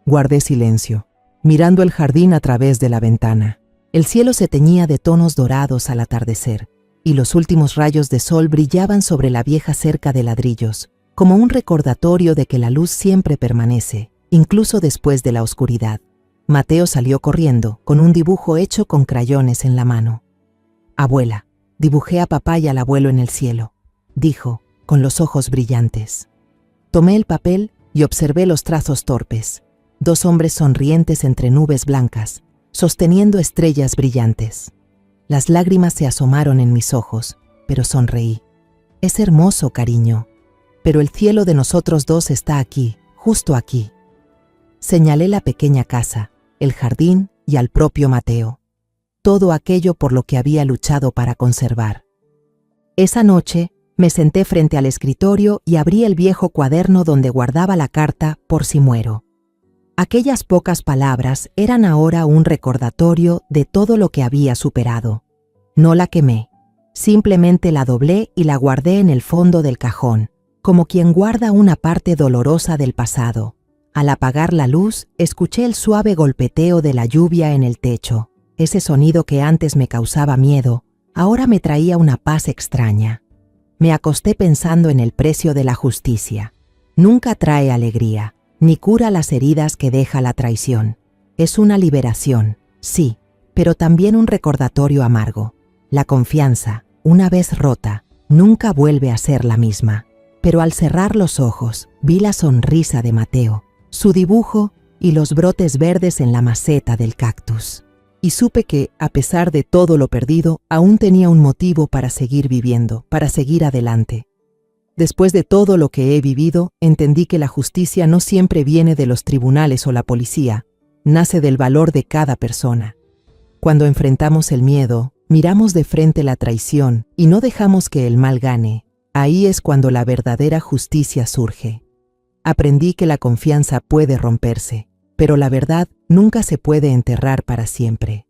[SPEAKER 1] Guardé silencio, mirando el jardín a través de la ventana. El cielo se teñía de tonos dorados al atardecer, y los últimos rayos de sol brillaban sobre la vieja cerca de ladrillos, como un recordatorio de que la luz siempre permanece, incluso después de la oscuridad. Mateo salió corriendo, con un dibujo hecho con crayones en la mano. «Abuela, dibujé a papá y al abuelo en el cielo», dijo, con los ojos brillantes. Tomé el papel y observé los trazos torpes. 2 hombres sonrientes entre nubes blancas, sosteniendo estrellas brillantes. Las lágrimas se asomaron en mis ojos, pero sonreí. «Es hermoso, cariño, pero el cielo de nosotros dos está aquí, justo aquí». Señalé la pequeña casa, el jardín y al propio Mateo. Todo aquello por lo que había luchado para conservar. Esa noche, me senté frente al escritorio y abrí el viejo cuaderno donde guardaba la carta por si muero. Aquellas pocas palabras eran ahora un recordatorio de todo lo que había superado. No la quemé, simplemente la doblé y la guardé en el fondo del cajón, como quien guarda una parte dolorosa del pasado. Al apagar la luz, escuché el suave golpeteo de la lluvia en el techo. Ese sonido que antes me causaba miedo, ahora me traía una paz extraña. Me acosté pensando en el precio de la justicia. Nunca trae alegría, ni cura las heridas que deja la traición. Es una liberación, sí, pero también un recordatorio amargo. La confianza, una vez rota, nunca vuelve a ser la misma. Pero al cerrar los ojos, vi la sonrisa de Mateo, su dibujo y los brotes verdes en la maceta del cactus. Y supe que, a pesar de todo lo perdido, aún tenía un motivo para seguir viviendo, para seguir adelante. Después de todo lo que he vivido, entendí que la justicia no siempre viene de los tribunales o la policía, nace del valor de cada persona. Cuando enfrentamos el miedo, miramos de frente la traición y no dejamos que el mal gane, ahí es cuando la verdadera justicia surge. Aprendí que la confianza puede romperse, pero la verdad nunca se puede enterrar para siempre.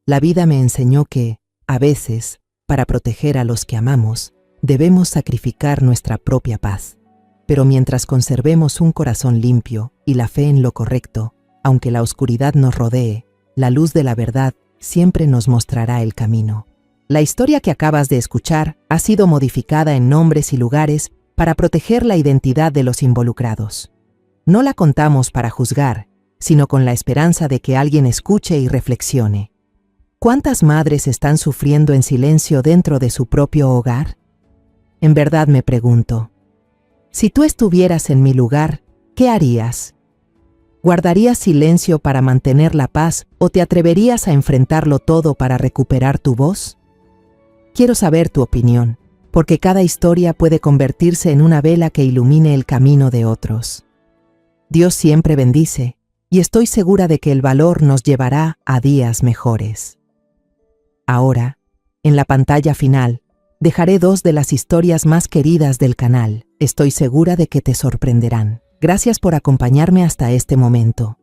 [SPEAKER 1] La vida me enseñó que, a veces, para proteger a los que amamos, debemos sacrificar nuestra propia paz. Pero mientras conservemos un corazón limpio y la fe en lo correcto, aunque la oscuridad nos rodee, la luz de la verdad siempre nos mostrará el camino. La historia que acabas de escuchar ha sido modificada en nombres y lugares para proteger la identidad de los involucrados. No la contamos para juzgar, sino con la esperanza de que alguien escuche y reflexione. ¿Cuántas madres están sufriendo en silencio dentro de su propio hogar? En verdad me pregunto, si tú estuvieras en mi lugar, ¿qué harías? ¿Guardarías silencio para mantener la paz o te atreverías a enfrentarlo todo para recuperar tu voz? Quiero saber tu opinión, porque cada historia puede convertirse en una vela que ilumine el camino de otros. Dios siempre bendice, y estoy segura de que el valor nos llevará a días mejores. Ahora, en la pantalla final, dejaré 2 de las historias más queridas del canal. Estoy segura de que te sorprenderán. Gracias por acompañarme hasta este momento.